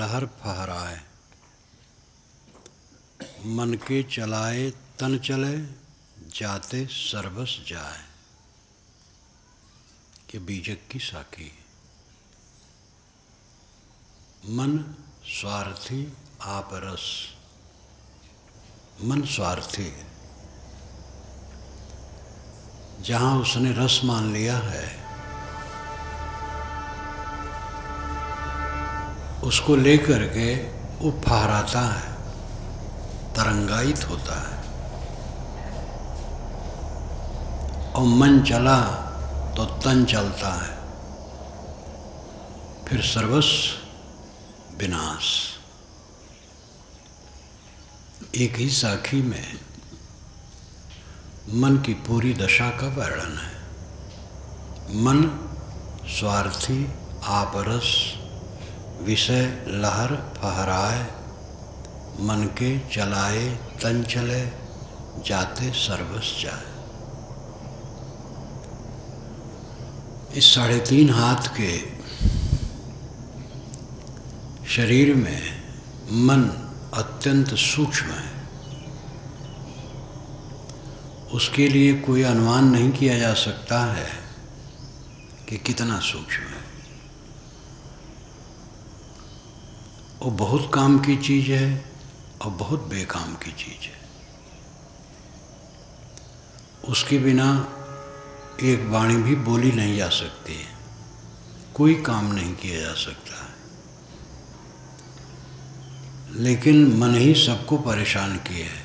लहर फहराए, मन के चलाए तन चले, जाते सर्वस जाए। कि बीजक की साखी। मन स्वार्थी आप रस। मन स्वार्थी है। जहाँ उसने रस मान लिया है, उसको लेकर के वो फहराता है, तरंगायित होता है। और मन चला तो तन चलता है, फिर सर्वस्व विनाश। एक ही साखी में मन की पूरी दशा का वर्णन है। मन स्वार्थी आपरस, विषय लहर फहराए, मन के चलाए तन चले, जाते सर्वस जाए। इस 3.5 हाथ के शरीर में मन अत्यंत सूक्ष्म है। उसके लिए कोई अनुमान नहीं किया जा सकता है कि कितना सूक्ष्म है। वो बहुत काम की चीज़ है और बहुत बेकाम की चीज़ है। उसके बिना एक वाणी भी बोली नहीं जा सकती है, कोई काम नहीं किया जा सकता है। लेकिन मन ही सबको परेशान किए है।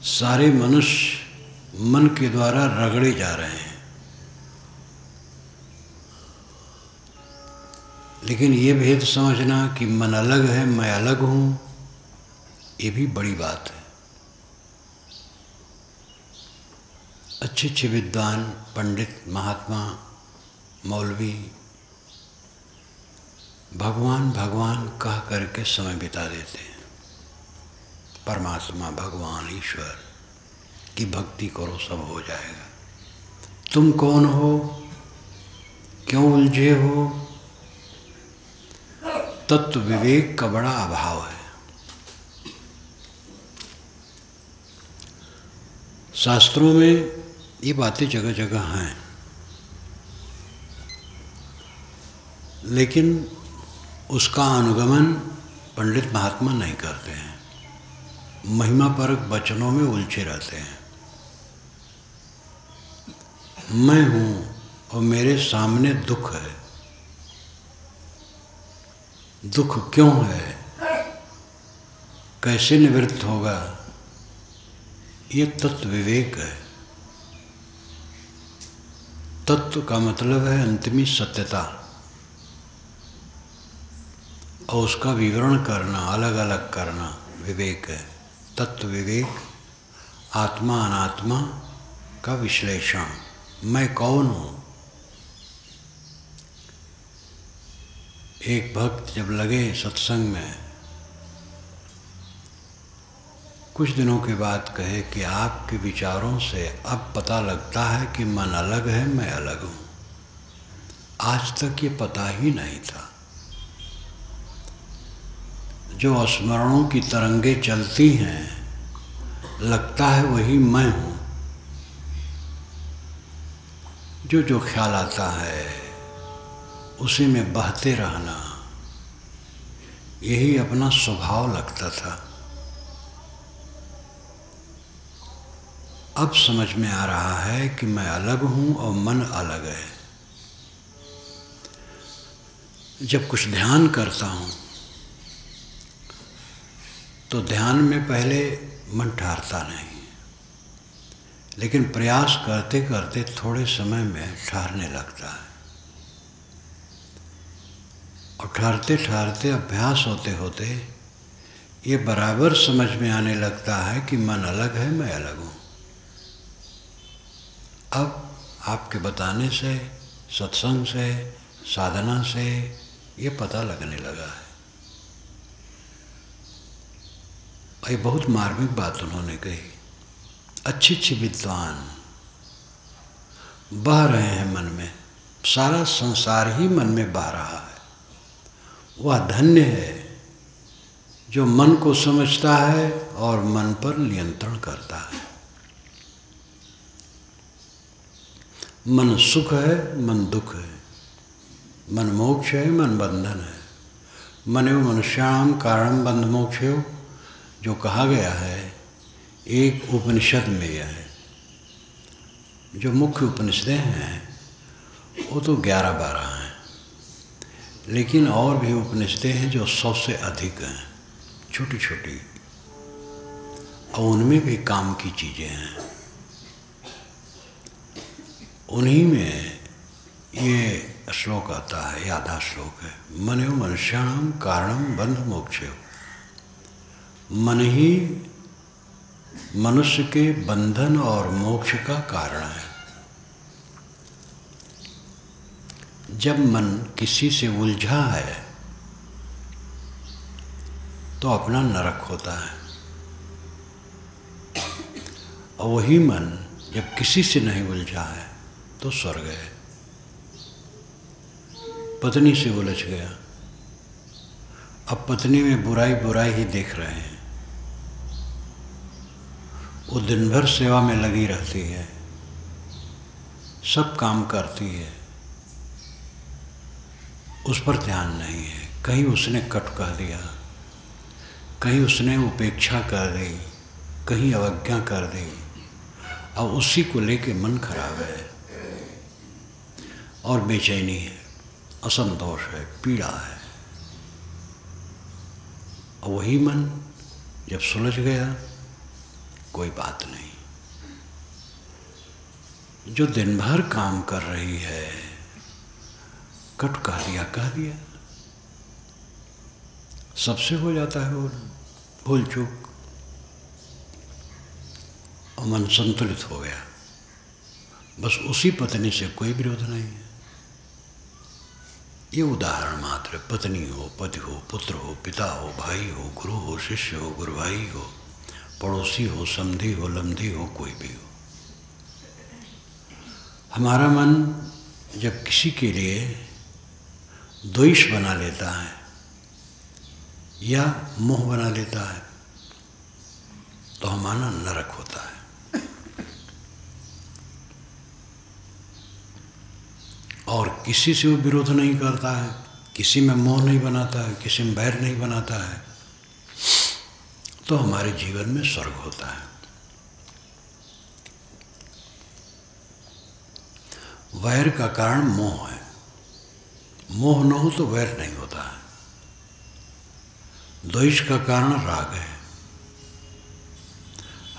सारे मनुष्य मन के द्वारा रगड़े जा रहे हैं। लेकिन ये भेद समझना कि मन अलग है, मैं अलग हूँ, ये भी बड़ी बात है। अच्छे अच्छे विद्वान, पंडित, महात्मा, मौलवी भगवान भगवान कह करके समय बिता देते हैं। परमात्मा, भगवान, ईश्वर की भक्ति करो, सब हो जाएगा। तुम कौन हो, क्यों उलझे हो? तत्व विवेक का बड़ा अभाव है। शास्त्रों में ये बातें जगह जगह हैं, लेकिन उसका अनुगमन पंडित महात्मा नहीं करते हैं। महिमा परक वचनों में उलझे रहते हैं। मैं हूँ और मेरे सामने दुख है। दुख क्यों है, कैसे निवृत्त होगा, ये तत्व विवेक है। तत्व का मतलब है अंतिमी सत्यता, और उसका विवरण करना, अलग अलग करना विवेक है। तत्व विवेक, आत्मा अनात्मा का विश्लेषण। मैं कौन हूँ? एक भक्त जब लगे सत्संग में, कुछ दिनों के बाद कहे कि आपके विचारों से अब पता लगता है कि मन अलग है, मैं अलग हूँ। आज तक ये पता ही नहीं था। जो स्मरणों की तरंगे चलती हैं, लगता है वही मैं हूँ। जो जो ख्याल आता है उसी में बहते रहना, यही अपना स्वभाव लगता था। अब समझ में आ रहा है कि मैं अलग हूँ और मन अलग है। जब कुछ ध्यान करता हूँ तो ध्यान में पहले मन ठहरता नहीं, लेकिन प्रयास करते करते थोड़े समय में ठहरने लगता है। और ठहरते ठहरते, अभ्यास होते होते ये बराबर समझ में आने लगता है कि मन अलग है, मैं अलग हूँ। अब आपके बताने से, सत्संग से, साधना से ये पता लगने लगा है। ये बहुत मार्मिक बात उन्होंने कही। अच्छे अच्छे विद्वान बह रहे हैं मन में, सारा संसार ही मन में बह रहा है। वह धन्य है जो मन को समझता है और मन पर नियंत्रण करता है। मन सुख है, मन दुख है, मन मोक्ष है, मन बंधन है। मनो मनुष्याणाम कारणम बंध मोक्षो जो कहा गया है एक उपनिषद में यह है। जो मुख्य उपनिषदें हैं वो तो 11-12 हैं, लेकिन और भी उपनिषदें हैं जो 100 से अधिक हैं, छोटी छोटी, और उनमें भी काम की चीज़ें हैं। उन्हीं में ये श्लोक आता है, आधा श्लोक है, मनो मनुष्याणाम कारणम बंध मोक्षो। मन ही मनुष्य के बंधन और मोक्ष का कारण है। जब मन किसी से उलझा है तो अपना नरक होता है, और वही मन जब किसी से नहीं उलझा है तो स्वर्ग है। पत्नी से उलझ गया, अब पत्नी में बुराई बुराई ही देख रहे हैं। वो दिन भर सेवा में लगी रहती है, सब काम करती है, उस पर ध्यान नहीं है। कहीं उसने कट कह दिया, कहीं उसने उपेक्षा कर दी, कहीं अवज्ञा कर दी, और उसी को लेके मन खराब है और बेचैनी है, असंतोष है, पीड़ा है। और वही मन जब सुलझ गया कोई बात नहीं। जो दिन भर काम कर रही है, कट कह दिया, सबसे हो जाता है भूल चूक, और मन संतुलित हो गया। बस उसी पत्नी से कोई विरोध नहीं है। ये उदाहरण मात्र, पत्नी हो, पति हो, पुत्र हो, पिता हो, भाई हो, गुरु हो, शिष्य हो, गुरु भाई हो, पड़ोसी हो, समधी हो, लमधी हो, कोई भी हो। हमारा मन जब किसी के लिए द्वेष बना लेता है या मोह बना लेता है तो हमारा नरक होता है। और किसी से वो विरोध नहीं करता है, किसी में मोह नहीं बनाता है, किसी में बैर नहीं बनाता है, तो हमारे जीवन में स्वर्ग होता है। वैर का कारण मोह है। मोह न हो तो वैर नहीं होता है। द्वेष का कारण राग है।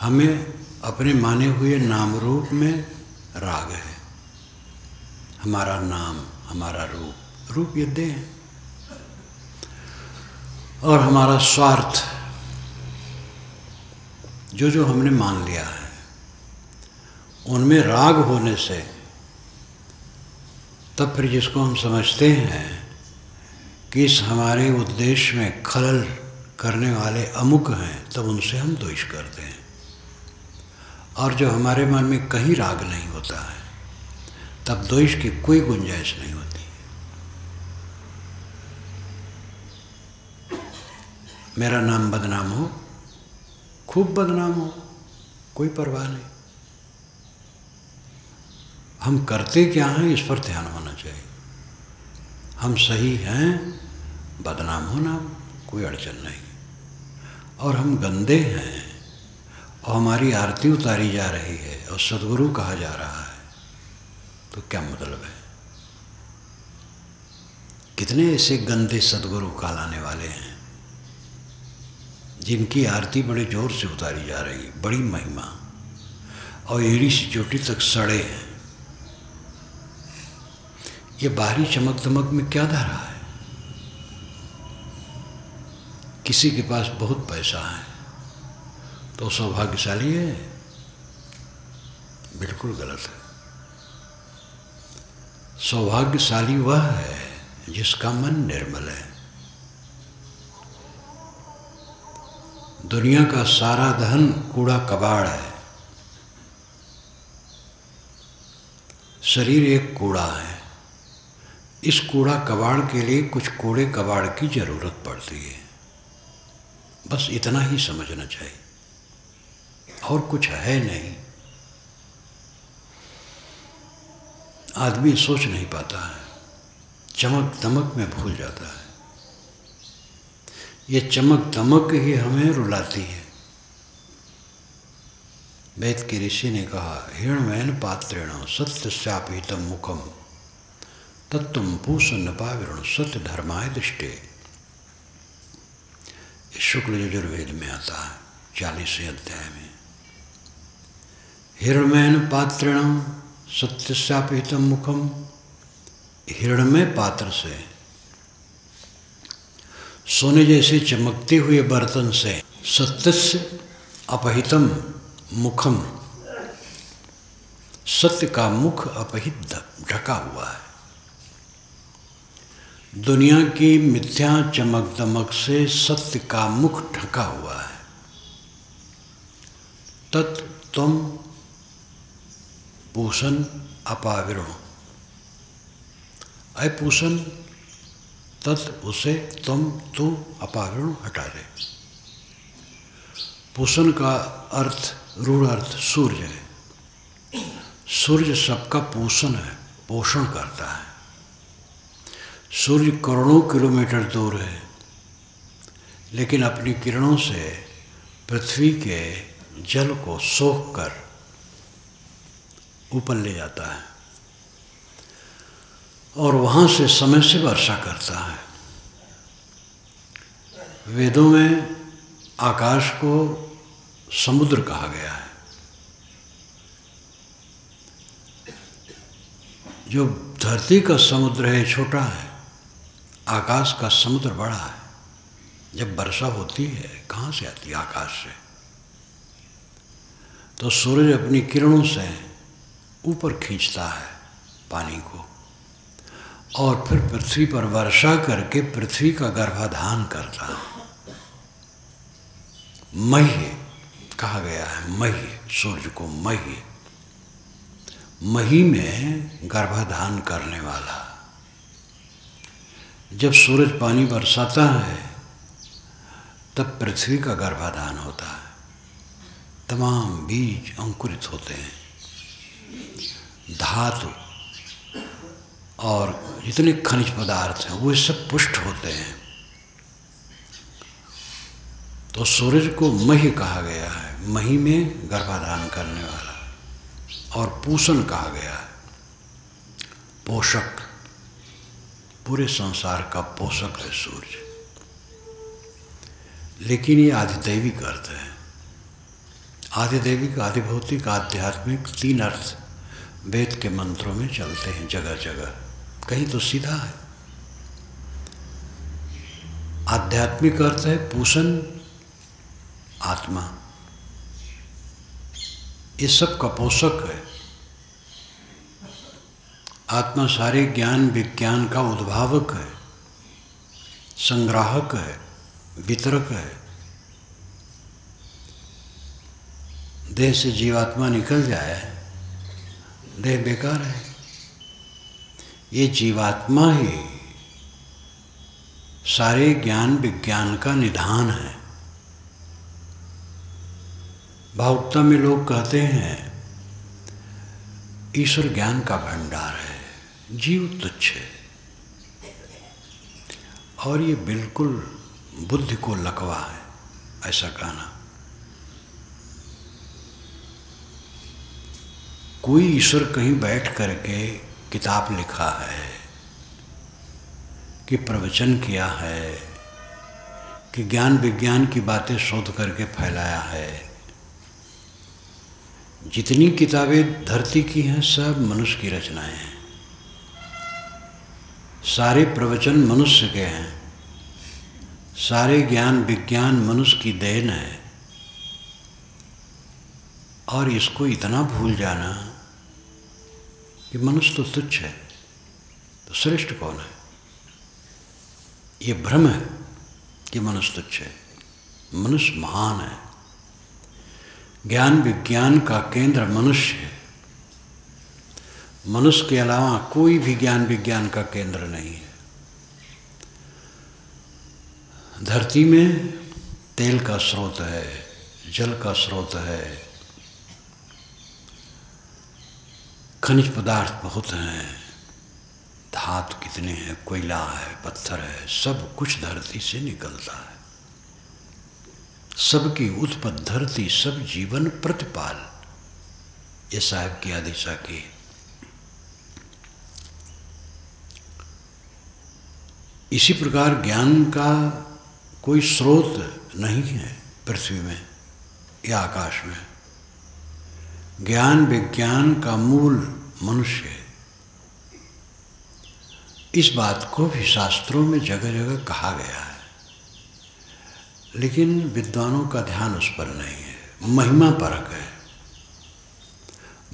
हमें अपने माने हुए नाम रूप में राग है। हमारा नाम, हमारा रूप ये देह है, और हमारा स्वार्थ जो हमने मान लिया है, उनमें राग होने से तब फिर जिसको हम समझते हैं कि इस हमारे उद्देश्य में खलल करने वाले अमुक हैं, तब उनसे हम द्वेष करते हैं। और जब हमारे मन में कहीं राग नहीं होता है तब द्वेष की कोई गुंजाइश नहीं होती। मेरा नाम बदनाम हो, खूब बदनाम हो, कोई परवाह नहीं। हम करते क्या हैं इस पर ध्यान होना चाहिए। हम सही हैं, बदनाम होना कोई अड़चन नहीं। और हम गंदे हैं और हमारी आरती उतारी जा रही है और सद्गुरु कहा जा रहा है, तो क्या मतलब है? कितने ऐसे गंदे सद्गुरु कहलाने वाले हैं जिनकी आरती बड़े जोर से उतारी जा रही है, बड़ी महिमा, और एड़ी से चोटी तक सड़े हैं। ये बाहरी चमक दमक में क्या धरा है? किसी के पास बहुत पैसा है तो सौभाग्यशाली है? बिल्कुल गलत है। सौभाग्यशाली वह है जिसका मन निर्मल है। दुनिया का सारा धन कूड़ा कबाड़ है। शरीर एक कूड़ा है, इस कूड़ा कबाड़ के लिए कुछ कूड़े कबाड़ की जरूरत पड़ती है, बस इतना ही समझना चाहिए, और कुछ है नहीं। आदमी सोच नहीं पाता है, चमक दमक में भूल जाता है। ये चमक दमक ही हमें रुलाती है। वेद के ऋषि ने कहा, हिरण्मयेन पात्रेण सत्यस्यापिहितं मुखम तत्त्वं पूषन्न पाविरण सत्य धर्माय दृष्टे। शुक्ल यजुर्वेद में आता है 40वें अध्याय में। हिरण्मयेन पात्रेण सत्यस्यापिहितं मुखम, हिरण्मय पात्र से, सोने जैसे चमकते हुए बर्तन से, सत्यस्य अपहितम मुखम, सत्य का मुख अपहित ढका हुआ है। दुनिया की मिथ्या चमक दमक से सत्य का मुख ढका हुआ है। तत् तुम पूषण अपाविरो, अपूषण तत् उसे, तुम तू, अपाविरो हटा दे। पूषण का अर्थ, रूढ़ अर्थ सूर्य है। सूर्य सबका पोषण है, पोषण करता है। सूर्य करोड़ों किलोमीटर दूर है, लेकिन अपनी किरणों से पृथ्वी के जल को सोख कर ऊपर ले जाता है और वहाँ से समय से वर्षा करता है। वेदों में आकाश को समुद्र कहा गया है। जो धरती का समुद्र है छोटा है, आकाश का समुद्र बड़ा है। जब वर्षा होती है कहाँ से आती है? आकाश से। तो सूरज अपनी किरणों से ऊपर खींचता है पानी को और फिर पृथ्वी पर वर्षा करके पृथ्वी का गर्भाधान करता है। मह्य कहा गया है, मह्य, सूर्य को मह्य, मही में गर्भाधान करने वाला। जब सूरज पानी बरसाता है तब पृथ्वी का गर्भाधान होता है। तमाम बीज अंकुरित होते हैं, धातु और जितने खनिज पदार्थ हैं वो सब पुष्ट होते हैं। तो सूरज को मही कहा गया है, मही में गर्भाधान करने वाला, और पूषण कहा गया है, पोषक। पूरे संसार का पोषक है सूर्य। लेकिन ये आधिदैविक अर्थ है। आधिदैविक, आधिभौतिक, आध्यात्मिक, तीन अर्थ वेद के मंत्रों में चलते हैं जगह जगह। कहीं तो सीधा है। आध्यात्मिक अर्थ है पूषण, आत्मा, ये सब का पोषक है। आत्मा सारे ज्ञान विज्ञान का उद्भावक है, संग्राहक है, वितरक है। देह से जीवात्मा निकल जाए, देह बेकार है। ये जीवात्मा ही सारे ज्ञान विज्ञान का निधान है। भावुकता में लोग कहते हैं ईश्वर ज्ञान का भंडार है, जीव तुच्छ है, और ये बिल्कुल बुद्धि को लकवा है ऐसा कहना। कोई ईश्वर कहीं बैठ करके किताब लिखा है, कि प्रवचन किया है, कि ज्ञान विज्ञान की बातें शोध करके फैलाया है। जितनी किताबें धरती की हैं सब मनुष्य की रचनाएं हैं। सारे प्रवचन मनुष्य के हैं, सारे ज्ञान विज्ञान मनुष्य की देन है। और इसको इतना भूल जाना कि मनुष्य तो तुच्छ है, तो श्रेष्ठ कौन है? ये भ्रम है कि मनुष्य तुच्छ है। मनुष्य महान है। ज्ञान विज्ञान का केंद्र मनुष्य है। मनुष्य के अलावा कोई भी ज्ञान विज्ञान का केंद्र नहीं है। धरती में तेल का स्रोत है, जल का स्रोत है, खनिज पदार्थ बहुत हैं, धातु कितने हैं, कोयला है, पत्थर है, सब कुछ धरती से निकलता है। सबकी उत्पत्ति धरती, सब जीवन प्रतिपाल, ये साहब की आदिशा की। इसी प्रकार ज्ञान का कोई स्रोत नहीं है पृथ्वी में या आकाश में। ज्ञान विज्ञान का मूल मनुष्य है। इस बात को भी शास्त्रों में जगह जगह कहा गया है, लेकिन विद्वानों का ध्यान उस पर नहीं है। महिमा परक है।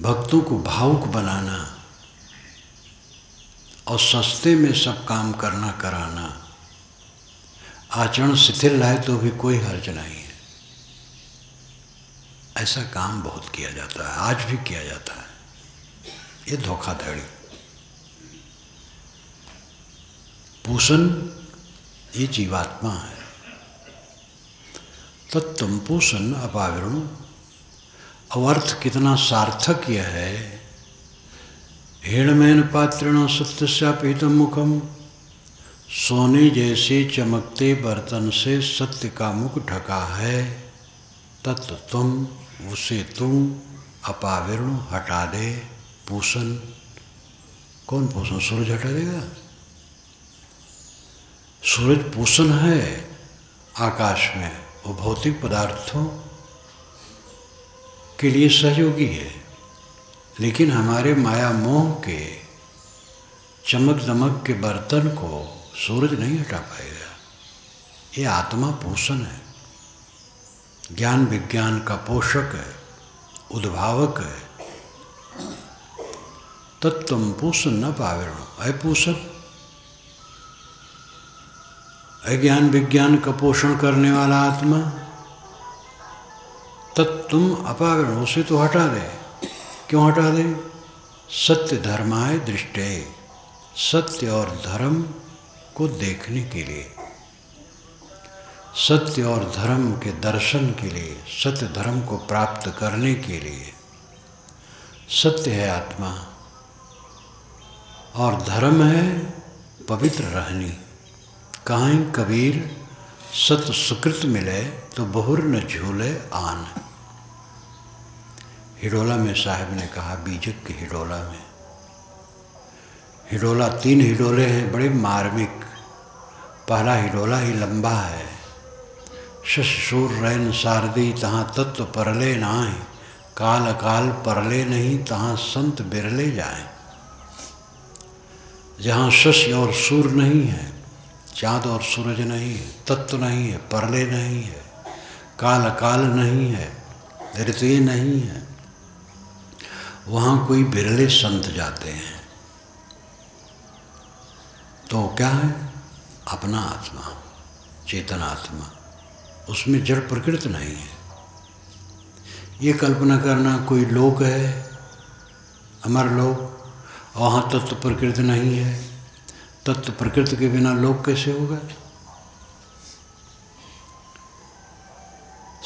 भक्तों को भावुक बनाना और सस्ते में सब काम करना कराना, आचरण शिथिल है तो भी कोई हर्ज नहीं है। ऐसा काम बहुत किया जाता है, आज भी किया जाता है। ये धोखाधड़ी। पूषण ये जीवात्मा है। तत्त्वं पूषण अपावरणु। अवर्थ कितना सार्थक यह है। हिरणमयन पात्रेण सत्यस्यापहितं मुखम। सोने जैसे चमकते बर्तन से सत्य का मुख ढका है। तत्व तुम, उसे तुम अपावरण हटा दे। पूषण कौन पूषण? सूरज हटा देगा? सूरज पूषण है आकाश में, वो भौतिक पदार्थों के लिए सहयोगी है, लेकिन हमारे माया मोह के चमक दमक के बर्तन को सूरज नहीं हटा पाएगा। ये आत्मा पोषण है, ज्ञान विज्ञान का पोषक है, उद्भावक है। तत्त्वं पूषण न पावरणो। अपूषण ज्ञान विज्ञान का पोषण करने वाला आत्मा, तत्तुम अपावरण, उसे तो हटा दे। क्यों हटा दे? सत्य धर्माय दृष्टे, सत्य और धर्म को देखने के लिए, सत्य और धर्म के दर्शन के लिए, सत्य धर्म को प्राप्त करने के लिए। सत्य है आत्मा और धर्म है पवित्र रहनी। कहाँ कबीर सत सुकृत मिले तो बहुर न झूले आन। हिडोला में साहब ने कहा, बीजक के हिडोला में, हिडोला 3 हिडोले हैं बड़े मार्मिक। पहला हिडोला ही लंबा है। शश सूर रैन शारदी तहाँ तत्व परले नाए, काल अकाल परले नहीं तहाँ संत बिरले जाए। जहाँ शश और सूर नहीं है, चाँद और सूरज नहीं है, तत्व नहीं है, परले नहीं है, काल अकाल नहीं है, ऋतु नहीं है, वहाँ कोई बिरले संत जाते हैं। तो क्या है? अपना आत्मा, चेतन आत्मा, उसमें जड़ प्रकृति नहीं है। ये कल्पना करना कोई लोक है, अमर लोक, वहाँ तत्व प्रकृति नहीं है। तत्व प्रकृति के बिना लोक कैसे होगा?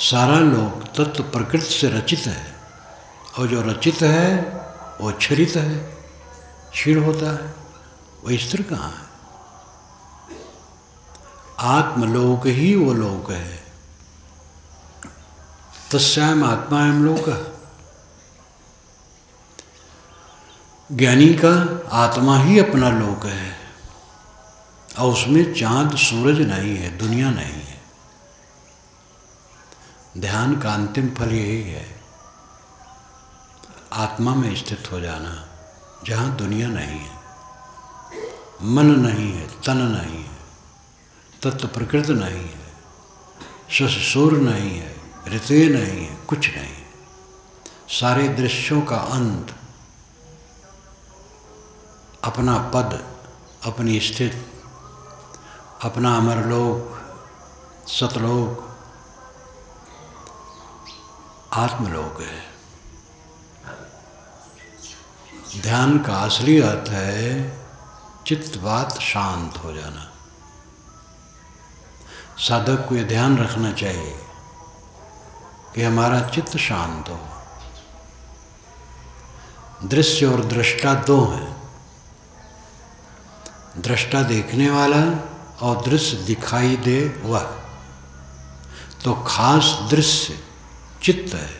सारा लोक तत्व प्रकृति से रचित है, और जो रचित है वो क्षरित है, क्षीण होता है। वो स्थिर कहाँ है? आत्मलोक ही वो लोक है। तस्याम आत्मायम लोकः। ज्ञानी का आत्मा ही अपना लोक है, और उसमें चांद सूरज नहीं है, दुनिया नहीं है। ध्यान का अंतिम फल यही है, आत्मा में स्थित हो जाना, जहाँ दुनिया नहीं है, मन नहीं है, तन नहीं है, तत्व प्रकृति नहीं है, शश सूर नहीं है, ऋतु नहीं है, कुछ नहीं है। सारे दृश्यों का अंत, अपना पद, अपनी स्थिति, अपना अमरलोक, सतलोक, आत्मलोक है। ध्यान का असली अर्थ है चित्तवात शांत हो जाना। साधक को यह ध्यान रखना चाहिए कि हमारा चित्त शांत हो। दृश्य और दृष्टा दो हैं, दृष्टा देखने वाला और दृश्य दिखाई दे वह। तो खास दृश्य चित्त है।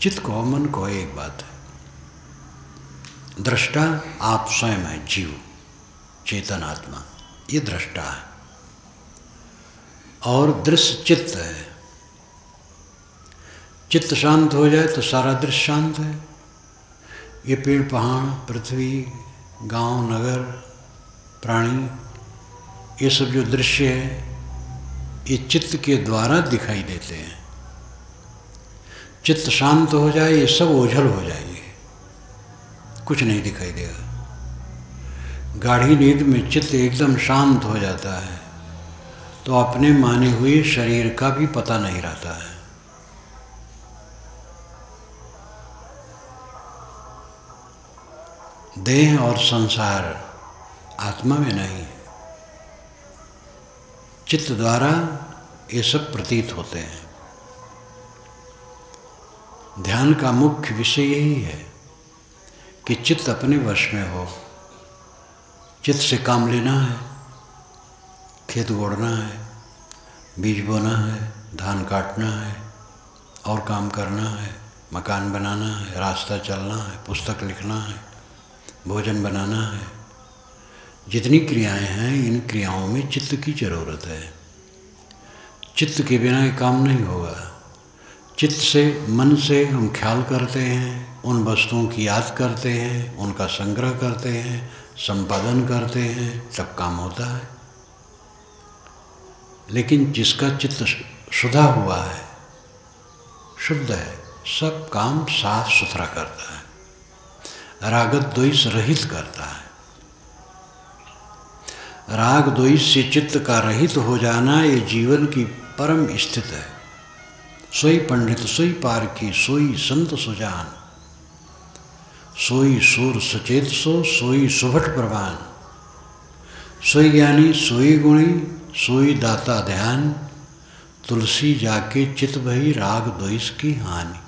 चित्त को मन को एक बात है। दृष्टा आप स्वयं है, जीव चेतन आत्मा, ये दृष्टा है। और दृश्य चित्त है। चित्त शांत हो जाए तो सारा दृश्य शांत है। ये पेड़ पहाड़, पृथ्वी, गांव, नगर, प्राणी, ये सब जो दृश्य है ये चित्त के द्वारा दिखाई देते हैं। चित्त शांत हो जाए ये सब ओझल हो जाएंगे, कुछ नहीं दिखाई देगा। गाढ़ी नींद में चित्त एकदम शांत हो जाता है तो अपने माने हुए शरीर का भी पता नहीं रहता है। देह और संसार आत्मा में नहीं, चित्त द्वारा ये सब प्रतीत होते हैं। ध्यान का मुख्य विषय यही है कि चित्त अपने वश में हो। चित्त से काम लेना है, खेत गोड़ना है, बीज बोना है, धान काटना है और काम करना है, मकान बनाना है, रास्ता चलना है, पुस्तक लिखना है, भोजन बनाना है। जितनी क्रियाएं हैं इन क्रियाओं में चित्त की जरूरत है। चित्त के बिना ये काम नहीं होगा। चित्त से, मन से हम ख्याल करते हैं, उन वस्तुओं की याद करते हैं, उनका संग्रह करते हैं, संपादन करते हैं, सब काम होता है। लेकिन जिसका चित्त शुद्धा हुआ है, शुद्ध है, सब काम साफ सुथरा करता है, रागत द्वेष रहित करता है। राग द्वेष से चित्त का रहित हो जाना ये जीवन की परम स्थिति है। सोई पंडित सोई पारखी सोई संत सुजान, सोई सूर सचेत सोई सुभट प्रवान, सोई ज्ञानी सोई गुणी सोई दाता ध्यान, तुलसी जाके चित भई राग द्वेष की हानि।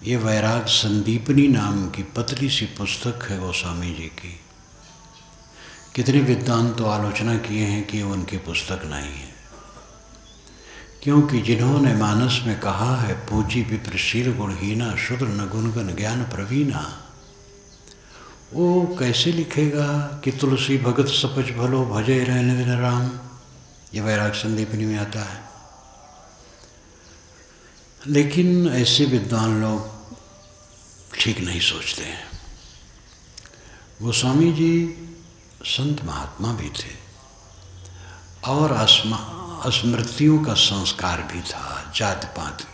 ये वैराग संदीपनी नाम की पतली सी पुस्तक है गोस्वामी जी की। कितने विद्वान तो आलोचना किए हैं कि उनकी पुस्तक नहीं है, क्योंकि जिन्होंने मानस में कहा है पूजी विप्रशील गुणहीना शूद्र न गुणगन ज्ञान प्रवीणा, वो कैसे लिखेगा कि तुलसी भगत सपच भलो भजे रहने दिन राम। ये वैराग संदीपनी में आता है। लेकिन ऐसे विद्वान लोग ठीक नहीं सोचते हैं। गोस्वामी जी संत महात्मा भी थे और स्मृतियों का संस्कार भी था, जाति पाति,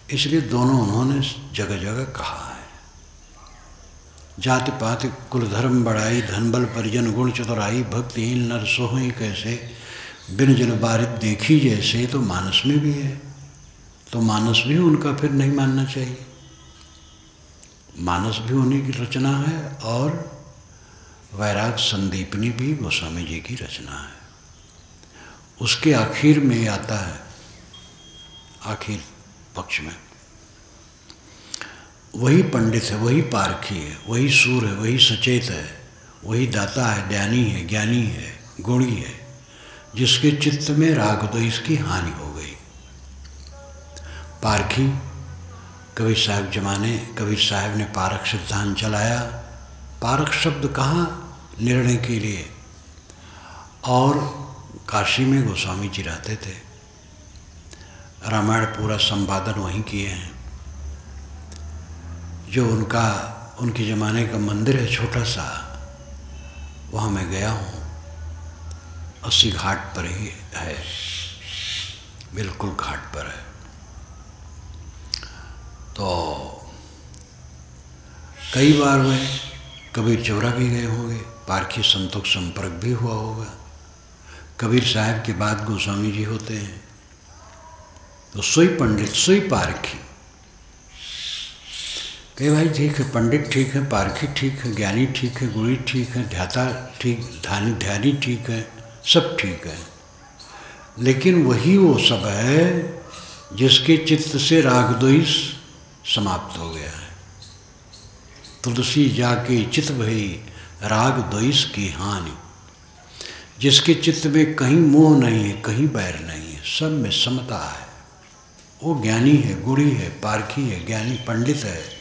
इसलिए दोनों उन्होंने जगह जगह कहा है। जाति पाति कुल धर्म बढ़ाई, धन बल परिजन गुण चतुराई, भक्तिहीन नर सोहई कैसे, बिन जल बारिद देखी जैसे। तो मानस में भी है, तो मानस भी उनका फिर नहीं मानना चाहिए। मानस भी उन्हीं की रचना है और वैराग संदीपनी भी गोस्वामी जी की रचना है। उसके आखिर में आता है, आखिर पक्ष में, वही पंडित है, वही पारखी है, वही सूर है, वही सचेत है, वही दाता है, ध्यानी है, ज्ञानी है, गुणी है, जिसके चित्त में राग द्वेष की हानि हो गई। पारखी कबीर साहब जमाने, कबीर साहब ने पारख सिद्धांत चलाया। पारख शब्द कहाँ निर्णय के लिए, और काशी में गोस्वामी जी रहते थे। रामायण पूरा संपादन वहीं किए हैं। जो उनके ज़माने का मंदिर है छोटा सा, वहाँ मैं गया हूँ। 80 घाट पर ही है, बिल्कुल घाट पर है। तो कई बार वे कबीर चौरा भी गए होंगे, पारखी संतों का संपर्क भी हुआ होगा। कबीर साहब के बाद गोस्वामी जी होते हैं। तो सोई पंडित सोई पारखी, कई भाई ठीक है, पंडित ठीक है, पारखी ठीक है, ज्ञानी ठीक है, गुणी ठीक है, ध्याता ठीक, ध्यानी ठीक है, सब ठीक है, लेकिन वही वो सब है जिसके चित्त से राग द्वेष समाप्त हो गया है। तुलसी जाके चित भई राग द्वेष की हानि। जिसके चित्त में कहीं मोह नहीं है, कहीं बैर नहीं है, सब में समता है, वो ज्ञानी है, गुणी है, पारखी है, ज्ञानी पंडित है,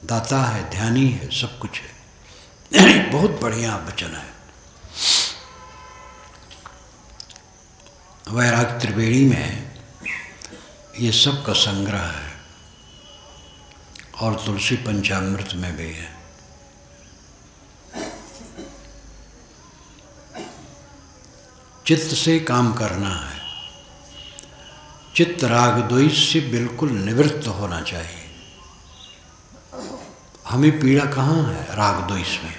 दाता है, ध्यानी है, सब कुछ है। बहुत बढ़िया वचन है। वैराग त्रिवेणी में ये सब का संग्रह है और तुलसी पंचामृत में भी है। चित्त से काम करना है, चित्त राग द्वेष से बिल्कुल निवृत्त होना चाहिए। हमें पीड़ा कहाँ है? राग द्वेष में।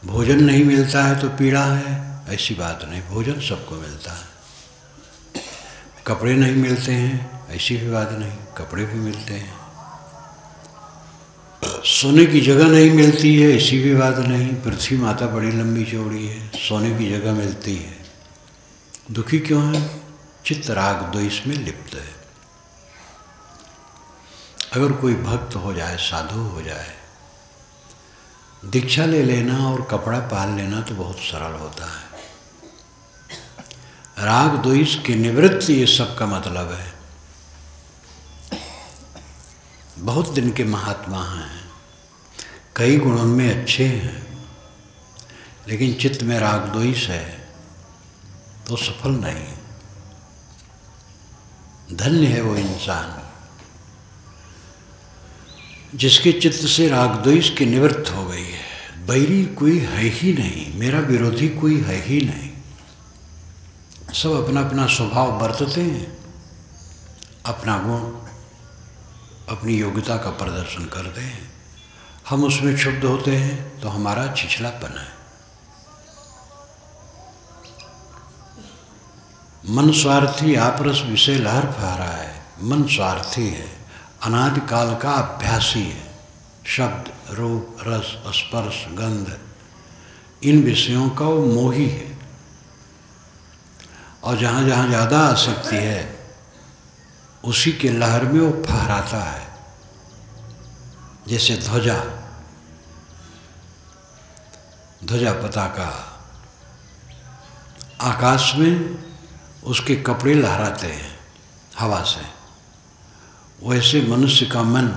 भोजन नहीं मिलता है तो पीड़ा है, ऐसी बात नहीं, भोजन सबको मिलता है। कपड़े नहीं मिलते हैं, ऐसी भी बात नहीं, कपड़े भी मिलते हैं। सोने की जगह नहीं मिलती है, ऐसी भी बात नहीं, पृथ्वी माता बड़ी लंबी चौड़ी है, सोने की जगह मिलती है। दुखी क्यों है? चित्त राग द्वेष में लिप्त है। अगर कोई भक्त हो जाए, साधु हो जाए, दीक्षा ले लेना और कपड़ा पहन लेना तो बहुत सरल होता है। राग द्वेष की निवृत्ति ये सब का मतलब है। बहुत दिन के महात्मा हैं, कई गुणों में अच्छे हैं, लेकिन चित्त में राग द्वेष है तो सफल नहीं है। धन्य है वो इंसान जिसके चित्त से राग द्वेष की निवृत्त हो गई है। बैरी कोई है ही नहीं, मेरा विरोधी कोई है ही नहीं, सब अपना अपना स्वभाव बरतते हैं, अपना गुण, अपनी योग्यता का प्रदर्शन करते हैं। हम उसमें क्षुब्ध होते हैं तो हमारा छिछलापन है। मन स्वार्थी आपरस विषय लहर फहरा है। मन स्वार्थी है, अनादिकाल का अभ्यासी है। शब्द, रूप, रस, स्पर्श, गंध, इन विषयों का वो मोही है। और जहाँ जहाँ ज़्यादा आसक्ति है उसी के लहर में वो फहराता है। जैसे ध्वजा, ध्वजा पताका आकाश में उसके कपड़े लहराते हैं हवा से, वैसे मनुष्य का मन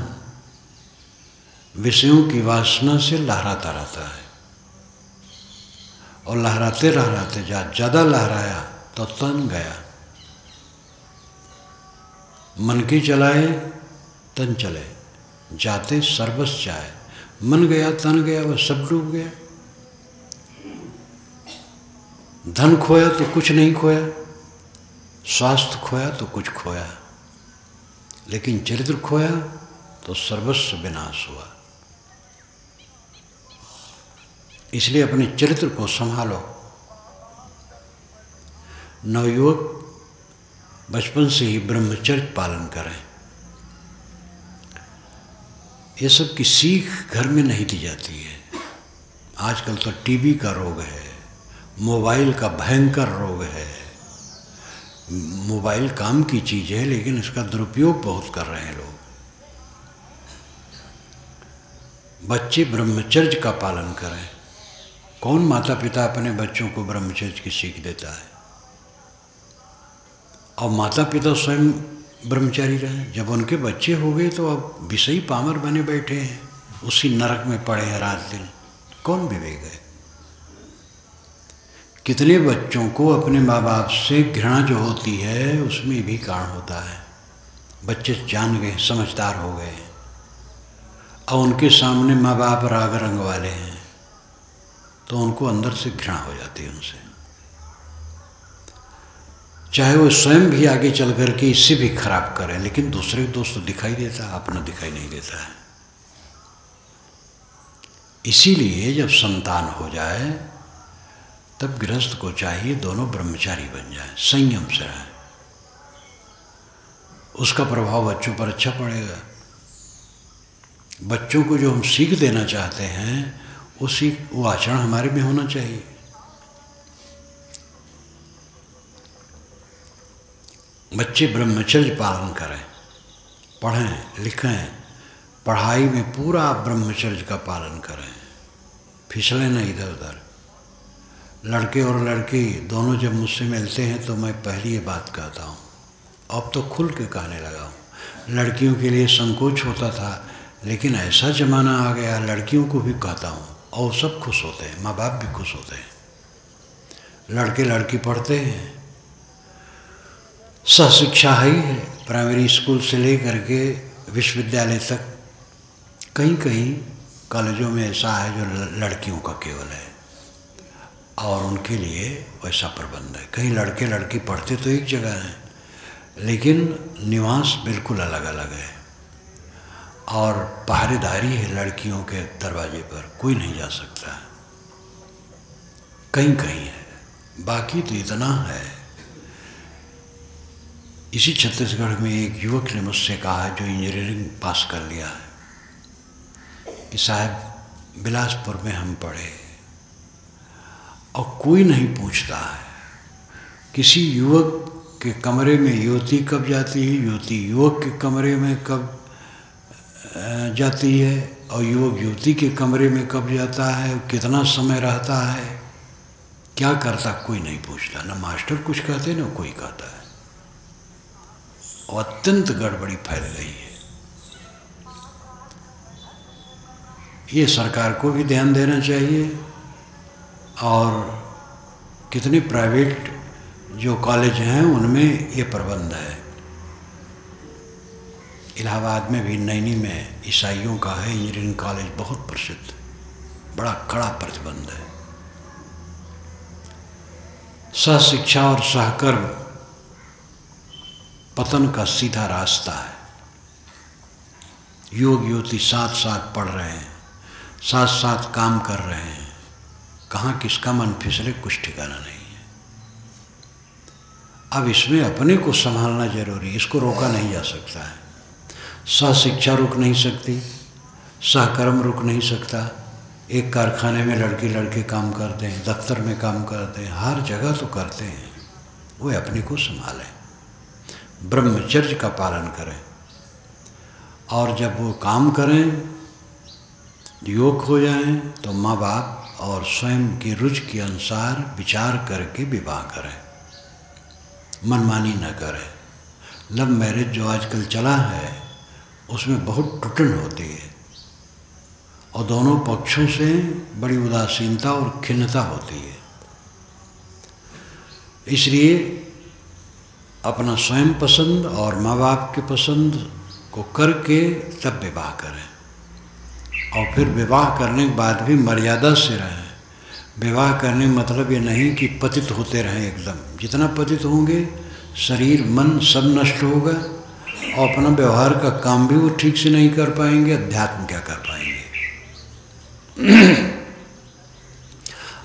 विषयों की वासना से लहराता रहता है। और लहराते लहराते ज़्यादा लहराया तो तन गया। मन की चलाए तन चले, जाते सर्वस जाए। मन गया तन गया, वह सब डूब गया। धन खोया तो कुछ नहीं खोया, स्वास्थ्य खोया तो कुछ खोया, लेकिन चरित्र खोया तो सर्वस्व विनाश हुआ। इसलिए अपने चरित्र को संभालो। नवयुवक बचपन से ही ब्रह्मचर्य पालन करें। ये सब की सीख घर में नहीं दी जाती है। आजकल तो टीबी का रोग है, मोबाइल का भयंकर रोग है। मोबाइल काम की चीज़ है, लेकिन इसका दुरुपयोग बहुत कर रहे हैं लोग। बच्चे ब्रह्मचर्य का पालन करें। कौन माता पिता अपने बच्चों को ब्रह्मचर्य की सीख देता है? और माता पिता स्वयं ब्रह्मचारी रहे। जब उनके बच्चे हो गए तो अब विषयी पामर बने बैठे हैं, उसी नरक में पड़े हैं रात दिन। कौन विवेक है? कितने बच्चों को अपने माँ बाप से घृणा जो होती है उसमें भी कारण होता है। बच्चे जान गए, समझदार हो गए, और उनके सामने माँ बाप राग रंग वाले हैं तो उनको अंदर से घृणा हो जाती है उनसे। चाहे वो स्वयं भी आगे चल करके इससे भी खराब करें, लेकिन दूसरे को दोस्त तो दिखाई देता है, अपना दिखाई नहीं देता है। इसीलिए जब संतान हो जाए तब गृहस्थ को चाहिए दोनों ब्रह्मचारी बन जाए, संयम से रहे। उसका प्रभाव बच्चों पर अच्छा पड़ेगा। बच्चों को जो हम सीख देना चाहते हैं वो आचरण हमारे में होना चाहिए। बच्चे ब्रह्मचर्य पालन करें, पढ़ें लिखें, पढ़ाई में पूरा ब्रह्मचर्य का पालन करें, फिसलें नहीं इधर उधर। लड़के और लड़की दोनों जब मुझसे मिलते हैं तो मैं पहली ये बात कहता हूँ, अब तो खुल के कहने लगा हूँ। लड़कियों के लिए संकोच होता था, लेकिन ऐसा ज़माना आ गया लड़कियों को भी कहता हूँ, और सब खुश होते हैं, माँ बाप भी खुश होते हैं। लड़के लड़की पढ़ते हैं, सहशिक्षा ही है, प्राइमरी स्कूल से लेकर के विश्वविद्यालय तक। कहीं कहीं कॉलेजों में ऐसा है जो लड़कियों का केवल है, और उनके लिए वैसा प्रबंध है। कहीं लड़के लड़की पढ़ते तो एक जगह हैं, लेकिन निवास बिल्कुल अलग अलग है, और पहरेदारी है लड़कियों के दरवाजे पर, कोई नहीं जा सकता। कहीं कहीं है, बाकी तो इतना है। इसी छत्तीसगढ़ में एक युवक ने मुझसे कहा है, जो इंजीनियरिंग पास कर लिया है, कि साहब बिलासपुर में हम पढ़े और कोई नहीं पूछता है। किसी युवक के कमरे में युवती कब जाती है, युवती युवक के कमरे में कब जाती है, और युवक युवती के कमरे में कब जाता है, कितना समय रहता है, क्या करता, कोई नहीं पूछता। ना मास्टर कुछ कहते ना कोई कहता है, और अत्यंत गड़बड़ी फैल गई है। ये सरकार को भी ध्यान देना चाहिए, और कितने प्राइवेट जो कॉलेज हैं उनमें ये प्रबंध है। इलाहाबाद में भी नैनी में ईसाइयों का है इंजीनियरिंग कॉलेज, बहुत प्रसिद्ध, बड़ा कड़ा प्रतिबंध है। सहशिक्षा और सहकर्म पतन का सीधा रास्ता है। युवक युवती साथ साथ पढ़ रहे हैं, साथ साथ काम कर रहे हैं, कहाँ किसका मन फिसले कुछ ठिकाना नहीं है। अब इसमें अपने को संभालना जरूरी है, इसको रोका नहीं जा सकता है। सहशिक्षा रुक नहीं सकती, सहकर्म रुक नहीं सकता। एक कारखाने में लड़के लड़के काम करते हैं, दफ्तर में काम करते हैं, हर जगह तो करते हैं। वो अपने को संभालें, ब्रह्मचर्य का पालन करें, और जब वो काम करें, योग हो जाएं, तो माँ बाप और स्वयं की रुचि के अनुसार विचार करके विवाह करें, मनमानी न करें। लव मैरिज जो आजकल चला है उसमें बहुत टुटन होती है, और दोनों पक्षों से बड़ी उदासीनता और खिन्नता होती है। इसलिए अपना स्वयं पसंद और माँ बाप के पसंद को करके तब विवाह करें, और फिर विवाह करने के बाद भी मर्यादा से रहें। विवाह करने का मतलब ये नहीं कि पतित होते रहें एकदम। जितना पतित होंगे, शरीर मन सब नष्ट होगा, और अपना व्यवहार का काम भी वो ठीक से नहीं कर पाएंगे, अध्यात्म क्या कर पाएंगे।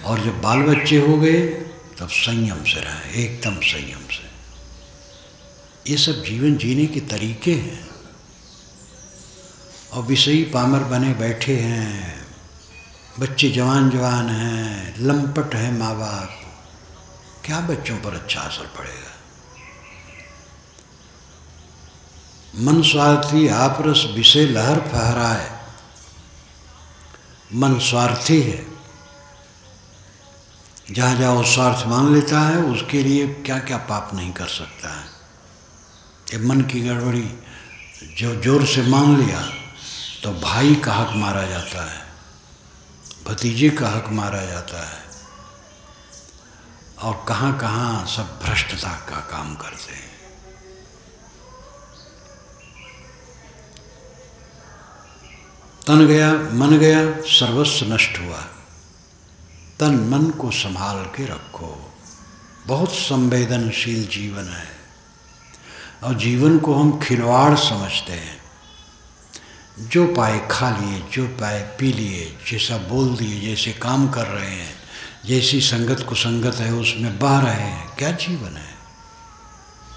और जब बाल बच्चे हो गए तब संयम से रहें, एकदम संयम से। ये सब जीवन जीने के तरीके हैं। और विषयी पामर बने बैठे हैं, बच्चे जवान जवान हैं, लंपट हैं माँ बाप, क्या बच्चों पर अच्छा असर पड़ेगा। मन स्वार्थी आपरस विषय लहर फहराए, मन स्वार्थी है। जहाँ जहाँ वो स्वार्थ मान लेता है, उसके लिए क्या क्या पाप नहीं कर सकता है। ये मन की गड़बड़ी जो जोर से मान लिया तो भाई का हक मारा जाता है, भतीजे का हक मारा जाता है, और कहाँ कहाँ सब भ्रष्टता का काम करते हैं। तन गया मन गया, सर्वस्व नष्ट हुआ। तन मन को संभाल के रखो। बहुत संवेदनशील जीवन है, और जीवन को हम खिलवाड़ समझते हैं। जो पाए खा लिए, जो पाए पी लिए, जैसा बोल दिए, जैसे काम कर रहे हैं, जैसी संगत को संगत है उसमें बह रहे हैं। क्या जीवन है।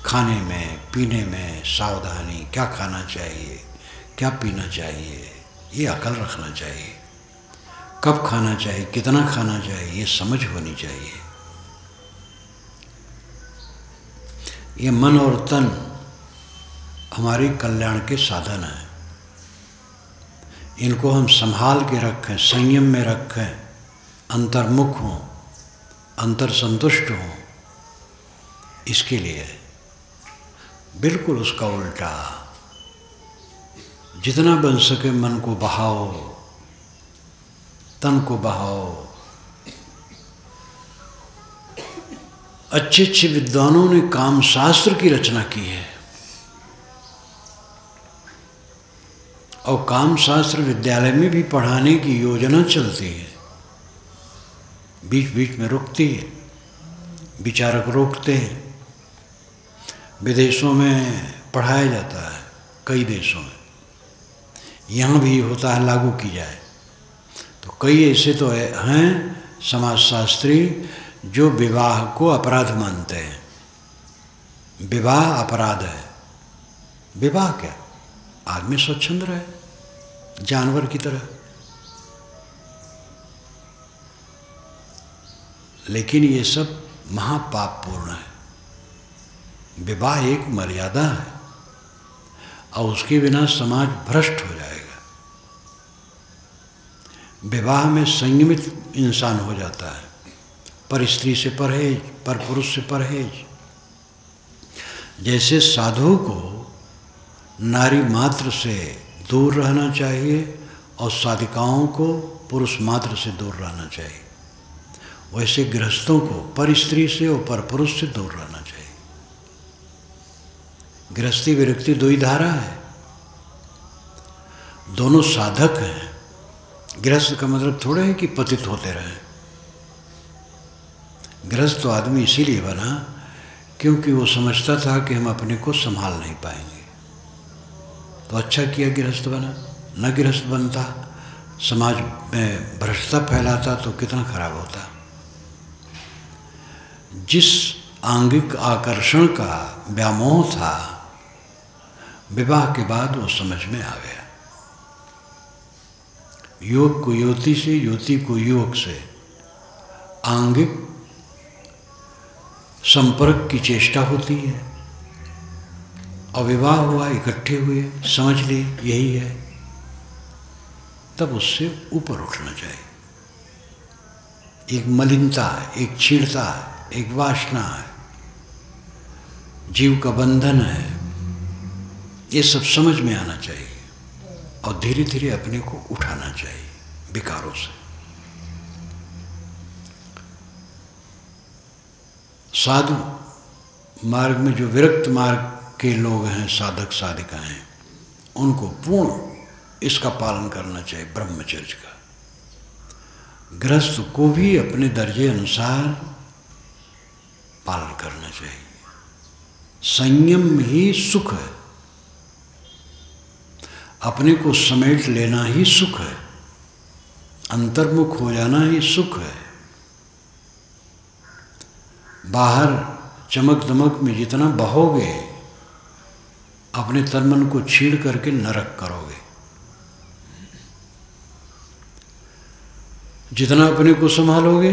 खाने में पीने में सावधानी, क्या खाना चाहिए, क्या पीना चाहिए, ये अकल रखना चाहिए। कब खाना चाहिए, कितना खाना चाहिए, ये समझ होनी चाहिए। ये मन और तन हमारे कल्याण के साधन हैं। इनको हम संभाल के रखें, संयम में रखें, अंतर्मुख हों, अंतर संतुष्ट हों, इसके लिए बिल्कुल उसका उल्टा, जितना बन सके मन को बहाओ, तन को बहाओ। अच्छे अच्छे विद्वानों ने काम शास्त्र की रचना की है और काम शास्त्र विद्यालय में भी पढ़ाने की योजना चलती है। बीच बीच में रुकती है, विचारक रोकते हैं। विदेशों में पढ़ाया जाता है, कई देशों में, यहाँ भी होता है लागू की जाए तो। कई ऐसे तो हैं समाजशास्त्री जो विवाह को अपराध मानते हैं। विवाह अपराध है। विवाह क्या, आदमी स्वच्छंद रहे जानवर की तरह। लेकिन ये सब महापापपूर्ण है। विवाह एक मर्यादा है और उसके बिना समाज भ्रष्ट हो जाएगा। विवाह में संयमित इंसान हो जाता है, पर स्त्री से परहेज, पर पुरुष से परहेज। जैसे साधु को नारी मात्र से दूर रहना चाहिए और साधिकाओं को पुरुष मात्र से दूर रहना चाहिए, वैसे गृहस्थों को पर स्त्री से और पर पुरुष से दूर रहना चाहिए। गृहस्थी विरक्ति दो ही धारा है, दोनों साधक हैं। गृहस्थ का मतलब थोड़ा है कि पतित होते रहे। गृहस्थ तो आदमी इसीलिए बना क्योंकि वो समझता था कि हम अपने को संभाल नहीं पाएंगे, तो अच्छा किया गृहस्थ बना। न गृहस्थ बनता, समाज में भ्रष्टता फैलाता तो कितना खराब होता। जिस आंगिक आकर्षण का व्यामोह था, विवाह के बाद वो समझ में आ गया। योग को युवती से, युवती को युवक से आंगिक संपर्क की चेष्टा होती है और विवाह हुआ, इकट्ठे हुए, समझ लिए यही है, तब उससे ऊपर उठना चाहिए। एक मलिनता है, एक छीड़ता है, एक वासना है, जीव का बंधन है, ये सब समझ में आना चाहिए और धीरे धीरे अपने को उठाना चाहिए विकारों से। साधु मार्ग में जो विरक्त मार्ग के लोग हैं, साधक साधिकाएं, उनको पूर्ण इसका पालन करना चाहिए, ब्रह्मचर्य का। गृहस्थ को भी अपने दर्जे अनुसार पालन करना चाहिए। संयम ही सुख है, अपने को समेट लेना ही सुख है, अंतर्मुख हो जाना ही सुख है। बाहर चमक दमक में जितना बहोगे, अपने तन मन को छीड़ करके नरक करोगे। जितना अपने को संभालोगे,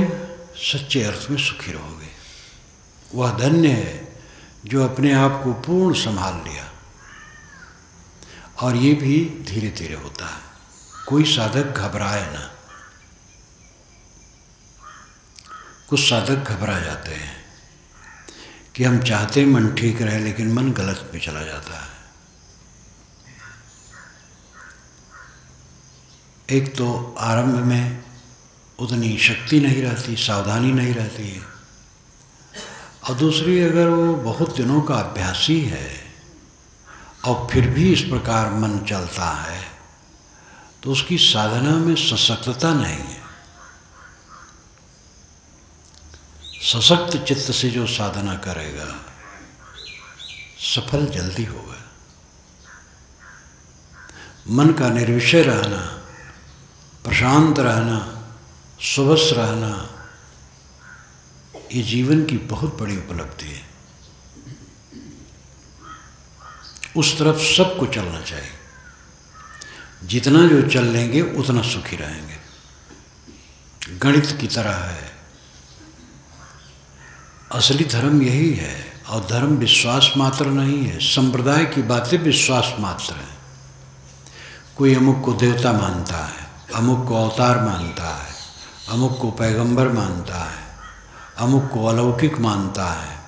सच्चे अर्थ में सुखी रहोगे। वह धन्य है जो अपने आप को पूर्ण संभाल लिया। और ये भी धीरे धीरे होता है, कोई साधक घबराए ना। कुछ साधक घबरा जाते हैं कि हम चाहते मन ठीक रहे लेकिन मन गलत पे चला जाता है। एक तो आरंभ में उतनी शक्ति नहीं रहती, सावधानी नहीं रहती है, और दूसरी अगर वो बहुत दिनों का अभ्यासी है और फिर भी इस प्रकार मन चलता है तो उसकी साधना में सशक्तता नहीं है। सशक्त चित्त से जो साधना करेगा सफल जल्दी होगा। मन का निर्विषय रहना, प्रशांत रहना, स्वस्थ रहना, ये जीवन की बहुत बड़ी उपलब्धि है। उस तरफ सबको चलना चाहिए। जितना जो चल लेंगे उतना सुखी रहेंगे। गणित की तरह है। असली धर्म यही है। और धर्म विश्वास मात्र नहीं है। संप्रदाय की बातें विश्वास मात्र है। कोई अमुक को देवता मानता है, अमुक को अवतार मानता है, अमुक को पैगंबर मानता है, अमुक को अलौकिक मानता है।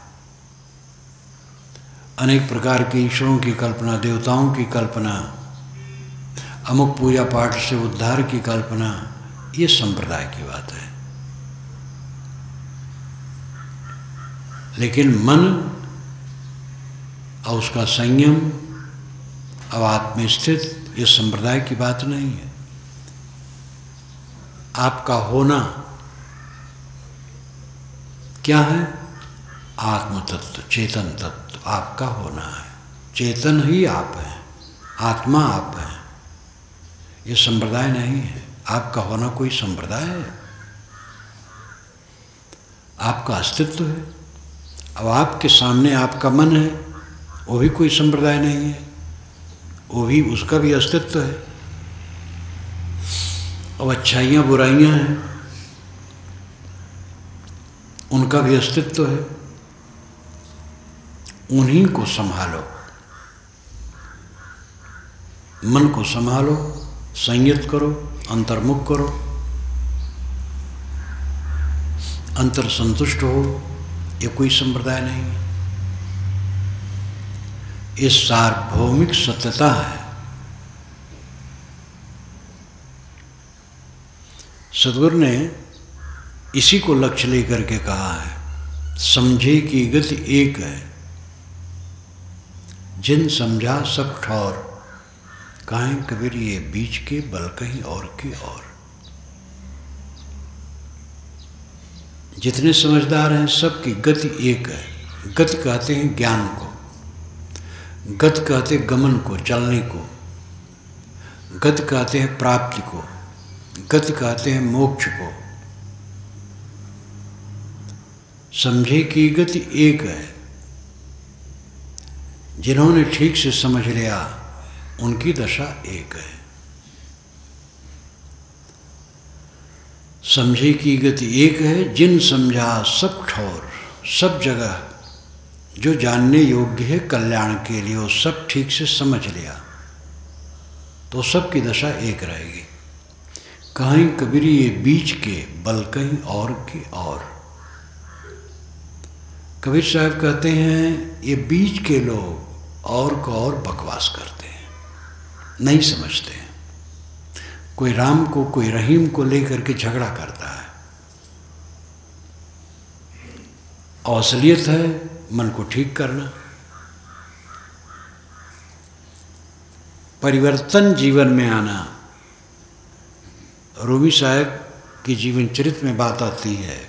अनेक प्रकार के ईश्वरों की कल्पना, देवताओं की कल्पना, अमुक पूजा पाठ से उद्धार की कल्पना, ये संप्रदाय की बात है। लेकिन मन और उसका संयम और आत्मस्थित, ये संप्रदाय की बात नहीं है। आपका होना क्या है? आत्म तत्व, चेतन तत्व आपका होना है। चेतन ही आप है, आत्मा आप है। ये संप्रदाय नहीं है। आपका होना कोई संप्रदाय है? आपका अस्तित्व है। अब आपके सामने आपका मन है, वो भी कोई संप्रदाय नहीं है, वो भी, उसका भी अस्तित्व है। अब अच्छाइयाँ बुराइयाँ हैं, उनका भी अस्तित्व है। उन्हीं को संभालो, मन को संभालो, संयत करो, अंतर्मुख करो, अंतर संतुष्ट हो। ये कोई संप्रदाय नहीं है। ये सार्वभौमिक सत्यता है। सद्गुरु ने इसी को लक्ष्य लेकर के कहा है, समझे की गति एक है, जिन समझा सब ठौर, काहे कबीर ये बीच के बल कहीं और के और। जितने समझदार हैं सबकी गति एक है। गति कहते हैं ज्ञान को, गति कहते हैं गमन को, चलने को, गति कहते हैं प्राप्ति को, गति कहते हैं मोक्ष को। समझे की गति एक है। जिन्होंने ठीक से समझ लिया उनकी दशा एक है। समझे की गति एक है, जिन समझा सब ठौर। सब जगह जो जानने योग्य है कल्याण के लिए, वो सब ठीक से समझ लिया तो सबकी दशा एक रहेगी। कहीं कबीर ये बीच के बल कहीं और के और। कबीर साहब कहते हैं ये बीच के लोग और को और बकवास करते हैं, नहीं समझते हैं। कोई राम को, कोई रहीम को लेकर के झगड़ा करता है। और असलियत है मन को ठीक करना। परिवर्तन जीवन में आना। रूमी साहब की जीवन चरित्र में बात आती है।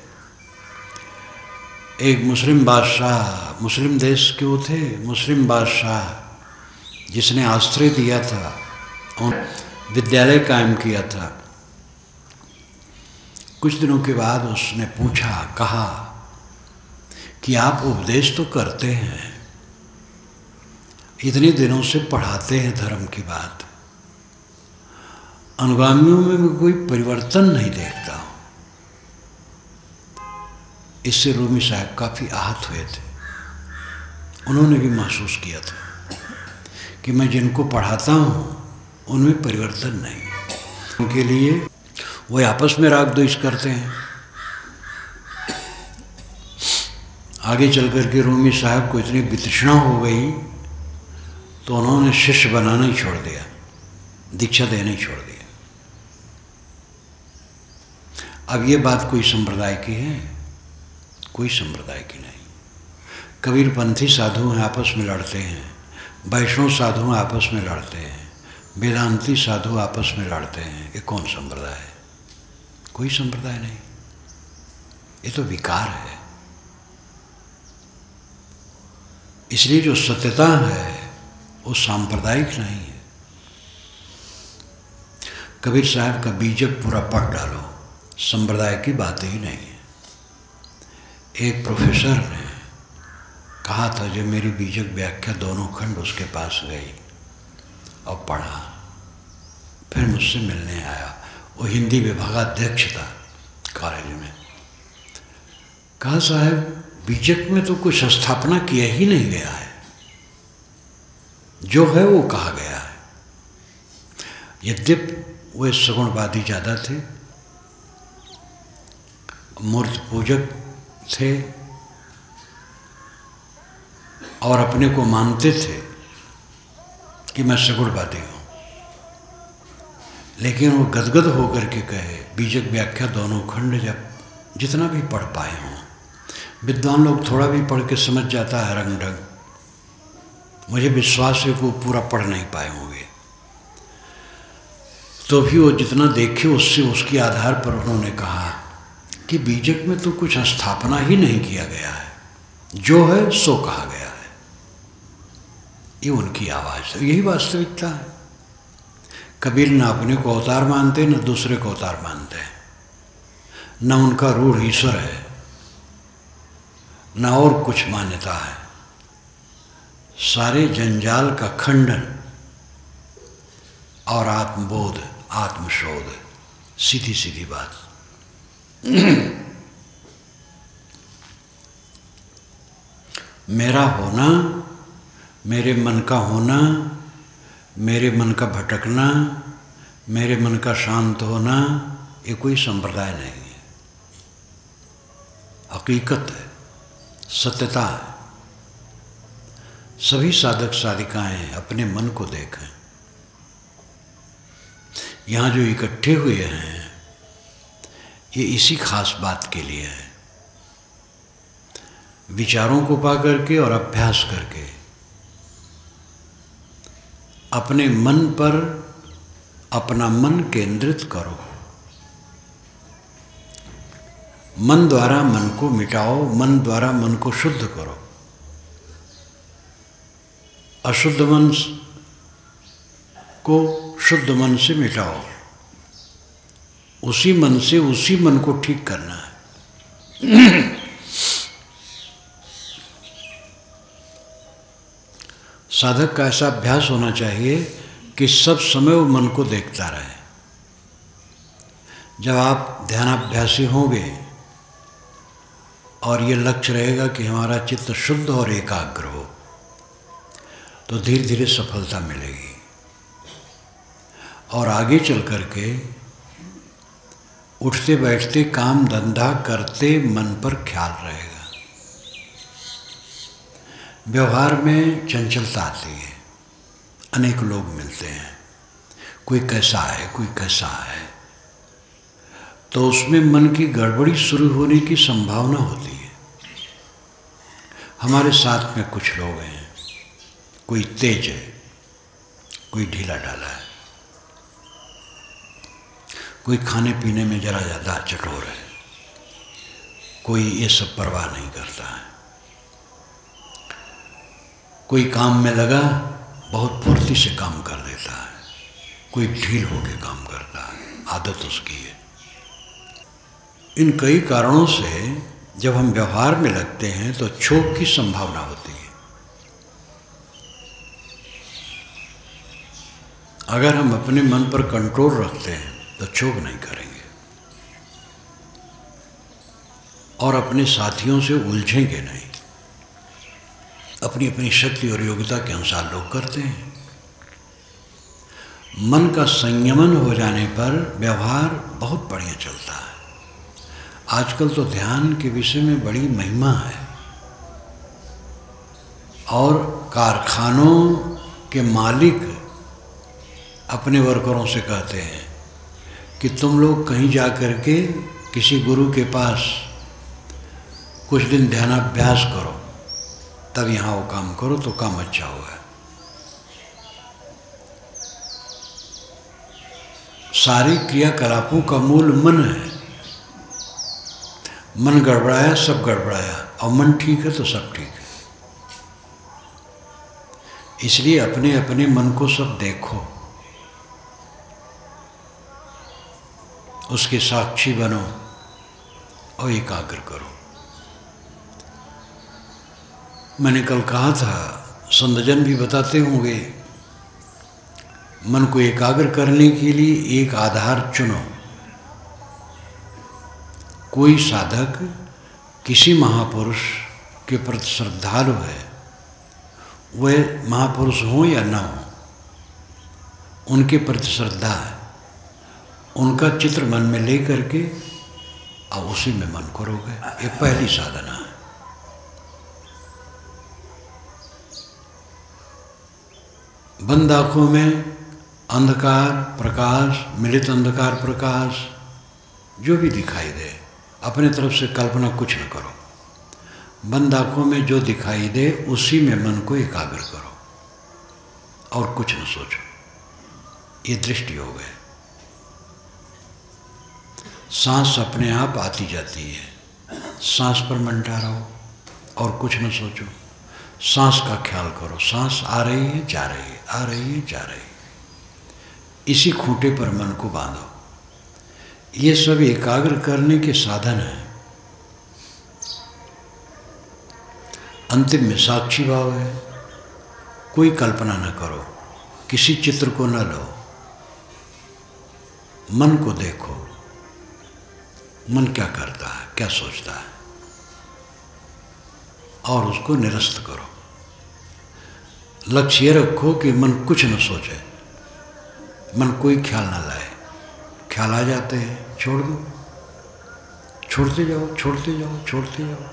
एक मुस्लिम बादशाह, मुस्लिम देश के वो थे, मुस्लिम बादशाह जिसने आश्रय दिया था और विद्यालय कायम किया था। कुछ दिनों के बाद उसने पूछा, कहा कि आप उपदेश तो करते हैं, इतने दिनों से पढ़ाते हैं धर्म की बात, अनुगामियों में मैं कोई परिवर्तन नहीं देखता हूँ। इससे रूमी साहब काफ़ी आहत हुए थे। उन्होंने भी महसूस किया था कि मैं जिनको पढ़ाता हूँ उनमें परिवर्तन नहीं। उनके लिए वो आपस में राग द्वेष करते हैं। आगे चल कर के रूमी साहब को इतनी वितृष्णा हो गई तो उन्होंने शिष्य बनाना ही छोड़ दिया, दीक्षा देना ही छोड़ दिया। अब ये बात कोई संप्रदाय की है? कोई संप्रदाय की नहीं। कबीरपंथी साधु हैं आपस में लड़ते हैं, वैष्णव साधु आपस में लड़ते हैं, वेदांती साधु आपस में लड़ते हैं। ये कौन संप्रदाय है? कोई संप्रदाय नहीं। ये तो विकार है। इसलिए जो सत्यता है वो सांप्रदायिक नहीं है। कबीर साहब का बीजक पूरा पढ़ डालो, संप्रदाय की बातें ही नहीं है। एक प्रोफेसर ने कहा था, जब मेरी बीजक व्याख्या दोनों खंड उसके पास गई और पढ़ा, फिर मुझसे मिलने आया। वो हिंदी विभागाध्यक्ष था कॉलेज में। कहा साहब बीजक में तो कुछ स्थापना किया ही नहीं गया है, जो है वो कहा गया है। यद्यपि वे सगुणवादी ज़्यादा थे, मूर्ति पूजक थे और अपने को मानते थे कि मैं सगुणवादी हूँ, लेकिन वो गदगद होकर के कहे बीजक व्याख्या दोनों खंड जब जितना भी पढ़ पाए हों, विद्वान लोग थोड़ा भी पढ़ के समझ जाता है रंग ढंग, मुझे विश्वास है कि वो पूरा पढ़ नहीं पाए होंगे, तो भी वो जितना देखे उससे उसके आधार पर उन्होंने कहा कि बीजक में तो कुछ स्थापना ही नहीं किया गया है, जो है सो कहा गया है। ये उनकी आवाज़ है, यही वास्तविकता है। कबीर न अपने को अवतार मानते न दूसरे को अवतार मानते हैं, न उनका रूढ़ ईश्वर है न और कुछ मान्यता है। सारे जंजाल का खंडन और आत्मबोध, आत्मशोध, सीधी सीधी बात। मेरा होना, मेरे मन का होना, मेरे मन का भटकना, मेरे मन का शांत होना, ये कोई संप्रदाय नहीं है, हकीकत है, सत्यता है। सभी साधक साधिकाएं अपने मन को देखें। यहाँ जो इकट्ठे हुए हैं ये इसी खास बात के लिए है, विचारों को पा करके और अभ्यास करके अपने मन पर अपना मन केंद्रित करो। मन द्वारा मन को मिटाओ, मन द्वारा मन को शुद्ध करो। अशुद्ध मन को शुद्ध मन से मिटाओ, उसी मन से उसी मन को ठीक करना है। साधक का ऐसा अभ्यास होना चाहिए कि सब समय वो मन को देखता रहे। जब आप ध्यानाभ्यासी होंगे और ये लक्ष्य रहेगा कि हमारा चित्त शुद्ध और एकाग्र हो, तो धीरे धीरे सफलता मिलेगी और आगे चल कर के उठते बैठते काम धंधा करते मन पर ख्याल रहेगा। व्यवहार में चंचलता आती है, अनेक लोग मिलते हैं, कोई कैसा है कोई कैसा है, तो उसमें मन की गड़बड़ी शुरू होने की संभावना होती है। हमारे साथ में कुछ लोग हैं, कोई तेज है कोई ढीला ढाला है, कोई खाने पीने में जरा ज़्यादा चटोर है, कोई ये सब परवाह नहीं करता है, कोई काम में लगा बहुत फुर्ती से काम कर देता है, कोई ढील होकर काम करता है, आदत उसकी है। इन कई कारणों से जब हम व्यवहार में लगते हैं तो क्षोभ की संभावना होती है। अगर हम अपने मन पर कंट्रोल रखते हैं तो क्षोभ नहीं करेंगे और अपने साथियों से उलझेंगे नहीं। अपनी अपनी शक्ति और योग्यता के अनुसार लोग करते हैं। मन का संयमन हो जाने पर व्यवहार बहुत बढ़िया चलता है। आजकल तो ध्यान के विषय में बड़ी महिमा है और कारखानों के मालिक अपने वर्करों से कहते हैं कि तुम लोग कहीं जा कर के किसी गुरु के पास कुछ दिन ध्यानाभ्यास करो, तब यहाँ वो काम करो तो काम अच्छा होगा। सारी क्रियाकलापों का मूल मन है। मन गड़बड़ाया सब गड़बड़ाया, और मन ठीक है तो सब ठीक है। इसलिए अपने अपने मन को सब देखो, उसके साक्षी बनो और एकाग्र करो। मैंने कल कहा था, संतजन भी बताते होंगे, मन को एकाग्र करने के लिए एक आधार चुनो। कोई साधक किसी महापुरुष के प्रति श्रद्धालु है, वह महापुरुष हो या न हो, उनके प्रति श्रद्धा है, उनका चित्र मन में ले करके और उसी में मन को रोके। ये पहली साधना है। बंद आंखों में अंधकार प्रकाश, मिलित अंधकार प्रकाश, जो भी दिखाई दे, अपने तरफ से कल्पना कुछ न करो। बंद आंखों में जो दिखाई दे उसी में मन को एकाग्र करो और कुछ न सोचो। ये दृष्टि योग है। सांस अपने आप आती जाती है, सांस पर मन रहो और कुछ न सोचो। सांस का ख्याल करो, सांस आ रही है जा रही है, आ रही है जा रही है। इसी खूंटे पर मन को बांधो। ये सब एकाग्र करने के साधन है। अंतिम में साक्षी भाव है। कोई कल्पना न करो, किसी चित्र को न लो, मन को देखो। मन क्या करता है, क्या सोचता है, और उसको निरस्त करो। लक्ष्य ये रखो कि मन कुछ न सोचे, मन कोई ख्याल ना लाए। ख्याल आ जाते हैं, छोड़ दो, छोड़ते जाओ, छोड़ते जाओ, छोड़ते जाओ।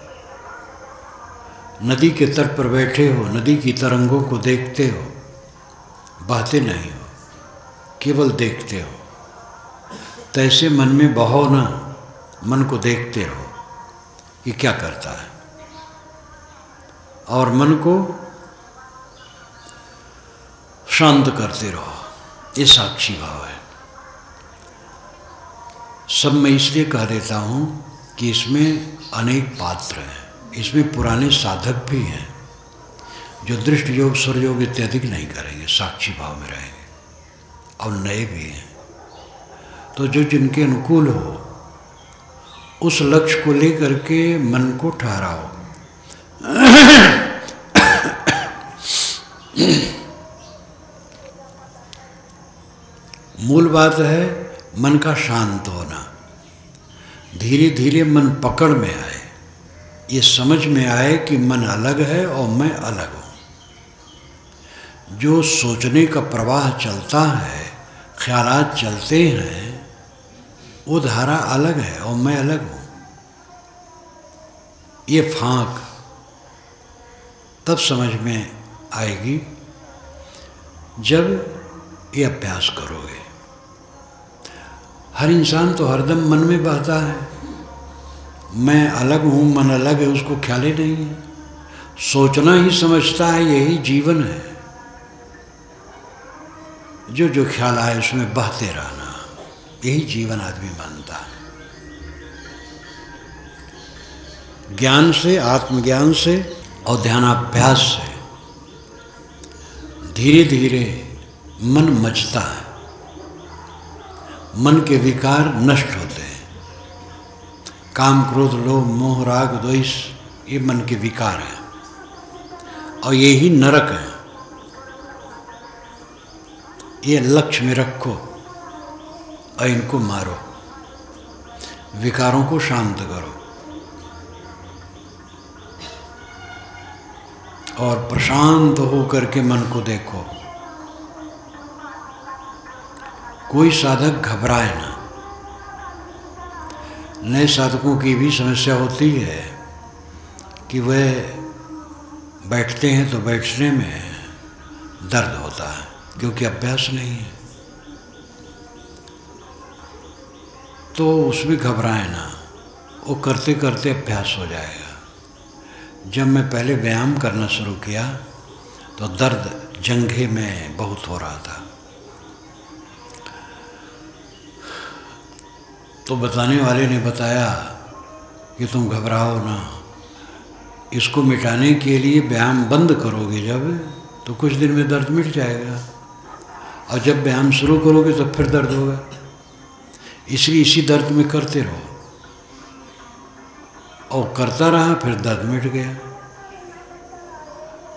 नदी के तट पर बैठे हो, नदी की तरंगों को देखते हो, बहते नहीं हो, केवल देखते हो। तैसे मन में बहो ना, मन को देखते रहो कि क्या करता है, और मन को शांत करते रहो। ये साक्षी भाव है। सब मैं इसलिए कह देता हूँ कि इसमें अनेक पात्र हैं। इसमें पुराने साधक भी हैं जो दृष्टि योग, स्वर योग इत्यादि नहीं करेंगे, साक्षी भाव में रहेंगे, और नए भी हैं। तो जो जिनके अनुकूल हो उस लक्ष्य को लेकर के मन को ठहराओ। मूल बात है मन का शांत होना। धीरे धीरे मन पकड़ में आए, ये समझ में आए कि मन अलग है और मैं अलग हूँ। जो सोचने का प्रवाह चलता है, ख्यालात चलते हैं, वो धारा अलग है और मैं अलग हूँ। ये फांक तब समझ में आएगी जब ये अभ्यास करोगे। हर इंसान तो हरदम मन में बहता है, मैं अलग हूँ, मन अलग है, उसको ख्याल ही नहीं है। सोचना ही समझता है यही जीवन है। जो जो ख्याल आए उसमें बहते रहना, यही जीवन आदमी मानता है। ज्ञान से, आत्मज्ञान से और ध्यानाभ्यास से धीरे धीरे मन मचता है। मन के विकार नष्ट होते हैं। काम, क्रोध, लोभ, मोह, राग, द्वेष, ये मन के विकार हैं और यही नरक है। ये लक्ष्य में रखो और इनको मारो, विकारों को शांत करो और प्रशांत हो करके मन को देखो। कोई साधक घबराए ना। नए साधकों की भी समस्या होती है कि वह बैठते हैं तो बैठने में दर्द होता है क्योंकि अभ्यास नहीं है। तो उसमें घबराए ना, वो करते करते अभ्यास हो जाएगा। जब मैं पहले व्यायाम करना शुरू किया तो दर्द जंघे में बहुत हो रहा था। तो बताने वाले ने बताया कि तुम घबराओ ना, इसको मिटाने के लिए व्यायाम बंद करोगे जब, तो कुछ दिन में दर्द मिट जाएगा, और जब व्यायाम शुरू करोगे तो फिर दर्द होगा। इसलिए इसी दर्द में करते रहो। और करता रहा, फिर दर्द मिट गया,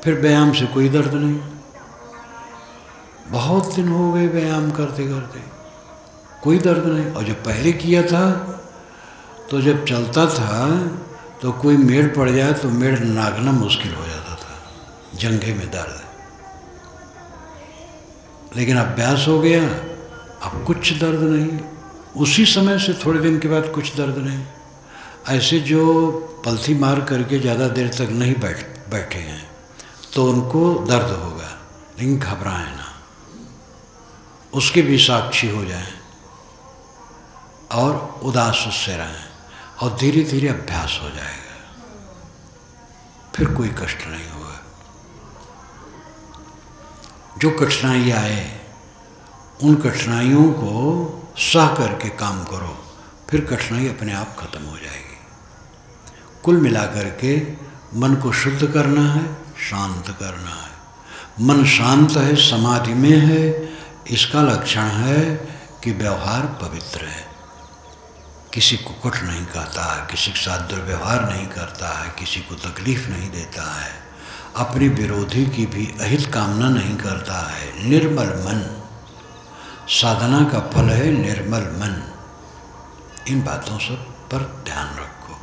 फिर व्यायाम से कोई दर्द नहीं। बहुत दिन हो गए व्यायाम करते करते, कोई दर्द नहीं। और जब पहले किया था तो जब चलता था तो कोई मेड़ पड़ जाए तो मेड़ नागना मुश्किल हो जाता था, जंघे में दर्द। लेकिन अभ्यास हो गया, अब कुछ दर्द नहीं। उसी समय से थोड़े दिन के बाद कुछ दर्द नहीं। ऐसे जो पलथी मार करके ज़्यादा देर तक नहीं बैठे हैं तो उनको दर्द होगा, लेकिन घबराएं ना, उसके भी साक्षी हो जाएं और उदास उससे रहें, और धीरे धीरे अभ्यास हो जाएगा, फिर कोई कष्ट नहीं होगा। जो कठिनाई आए उन कठिनाइयों को सह करके काम करो, फिर कठिनाई अपने आप खत्म हो जाएगी। कुल मिलाकर के मन को शुद्ध करना है, शांत करना है। मन शांत है, समाधि में है, इसका लक्षण है कि व्यवहार पवित्र है, किसी को कुछ नहीं कहता है, किसी के साथ दुर्व्यवहार नहीं करता है, किसी को तकलीफ नहीं देता है, अपने विरोधी की भी अहित कामना नहीं करता है। निर्मल मन, साधना का फल है निर्मल मन। इन बातों सब पर ध्यान रखो।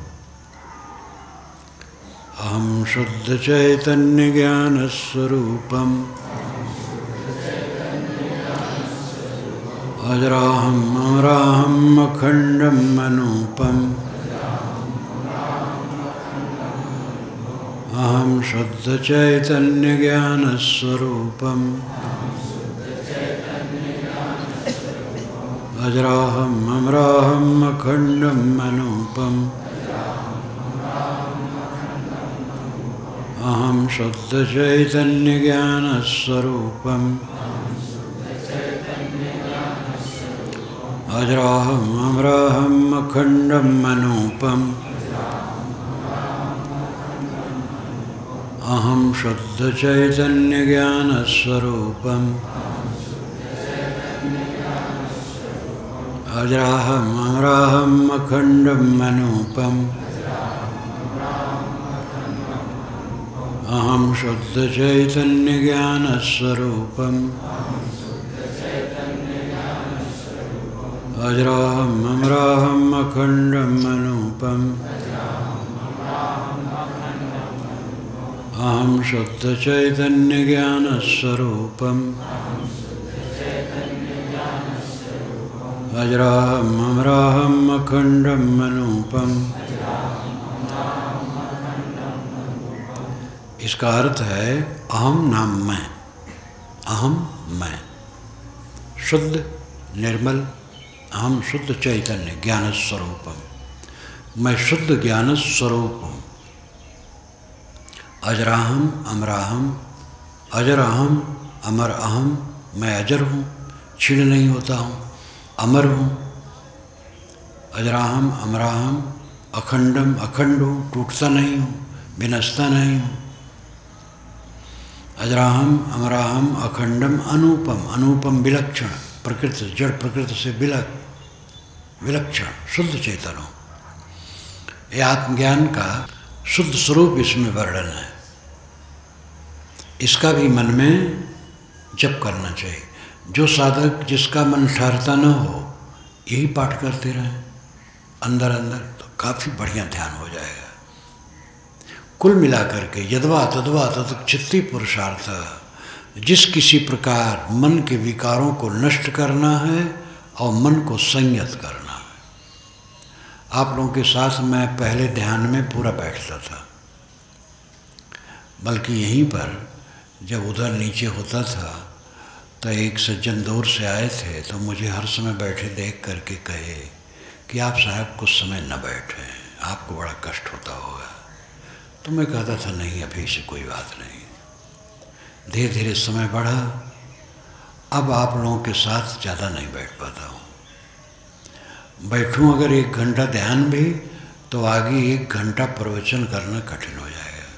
अहम शुद्ध चैतन्य ज्ञान स्वरूपम अजराहम अमराहम अखंडम अनूपम। अहम शुद्ध चैतन्य ज्ञान स्वरूपम अजराहम अमराहम अखंडम अनूपम। अहम शुद्ध चैतन्य ज्ञान स्वरूपम अजराहम अमराहम अखंडम अनूपम। अहम शुद्ध चैतन्य ज्ञान स्वरूपम अजराहम अमराहम अखंडम अनूपम। अहम शुद्ध चैतन्य ज्ञान स्वरूपम अजराहम अमराहम अखंडम अनूपम। अहम शुद्ध चैतन्य ज्ञान स्वरूपम अजराहम अमराहम अखंडम अनूपम। इसका अर्थ है अहम नाम मैं, अहम मैं, शुद्ध निर्मल, अहम शुद्ध चैतन्य ज्ञान स्वरूपम, मैं शुद्ध ज्ञान स्वरूप हूँ। अजराहम अमराहम, अजर अहम अमर अहम, मैं अजर हूँ, क्षीण नहीं होता हूँ, अमर हूँ। अजराहम अमराहम अखंडम, अखंड हूँ, टूटता नहीं हूँ, विनष्टा नहीं हूँ। अजराहम अमराहम अखंडम अनूपम, अनूपम विलक्षण, प्रकृति जड़ प्रकृति से विलक्षण शुद्ध चेतन हो। ये आत्मज्ञान का शुद्ध स्वरूप इसमें वर्णन है। इसका भी मन में जप करना चाहिए। जो साधक जिसका मन ठहरता न हो, यही पाठ करते रहें अंदर अंदर, तो काफ़ी बढ़िया ध्यान हो जाएगा। कुल मिलाकर के यद्वा तद्वा तत् चित्ती पुरुषार्थ, जिस किसी प्रकार मन के विकारों को नष्ट करना है और मन को संयत करना है। आप लोगों के साथ मैं पहले ध्यान में पूरा बैठता था, बल्कि यहीं पर जब उधर नीचे होता था तो एक सज्जन दूर से आए थे, तो मुझे हर समय बैठे देख करके कहे कि आप साहब कुछ समय न बैठे, आपको बड़ा कष्ट होता होगा। तो मैं कहता था नहीं, अभी से कोई बात नहीं। धीरे धीरे समय बढ़ा, अब आप लोगों के साथ ज़्यादा नहीं बैठ पाता हूँ। बैठूँ अगर 1 घंटा ध्यान भी, तो आगे 1 घंटा प्रवचन करना कठिन हो जाएगा।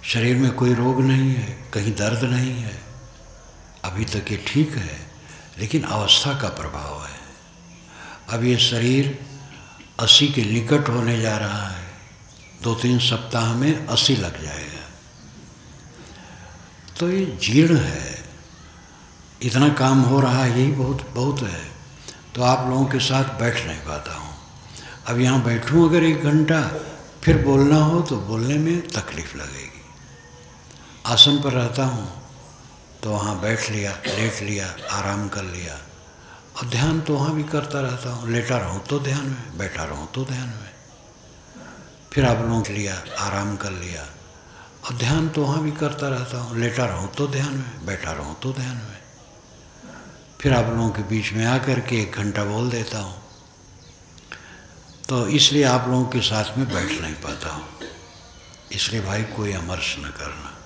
शरीर में कोई रोग नहीं है, कहीं दर्द नहीं है, अभी तक ये ठीक है, लेकिन अवस्था का प्रभाव है। अब ये शरीर 80 के निकट होने जा रहा है, 2-3 सप्ताह में 80 लग जाएगा। तो ये जीर्ण है, इतना काम हो रहा है, यही बहुत बहुत है। तो आप लोगों के साथ बैठ नहीं पाता हूँ। अब यहाँ बैठूँ अगर 1 घंटा, फिर बोलना हो तो बोलने में तकलीफ़ लगेगी। आसन पर रहता हूँ तो वहाँ बैठ लिया, लेट लिया, आराम कर लिया, और ध्यान तो वहाँ भी करता रहता हूँ। लेटा रहूँ तो ध्यान में, बैठा रहूँ तो ध्यान में। फिर आप लोगों के लिया, आराम कर लिया, और ध्यान तो वहाँ भी करता रहता हूँ। लेटा रहूँ तो ध्यान में, बैठा रहूँ तो ध्यान में। फिर आप लोगों के बीच में आकर के 1 घंटा बोल देता हूँ। तो इसलिए आप लोगों के साथ में बैठ नहीं पाता हूँ। इसलिए भाई कोई अमर्ष न करना।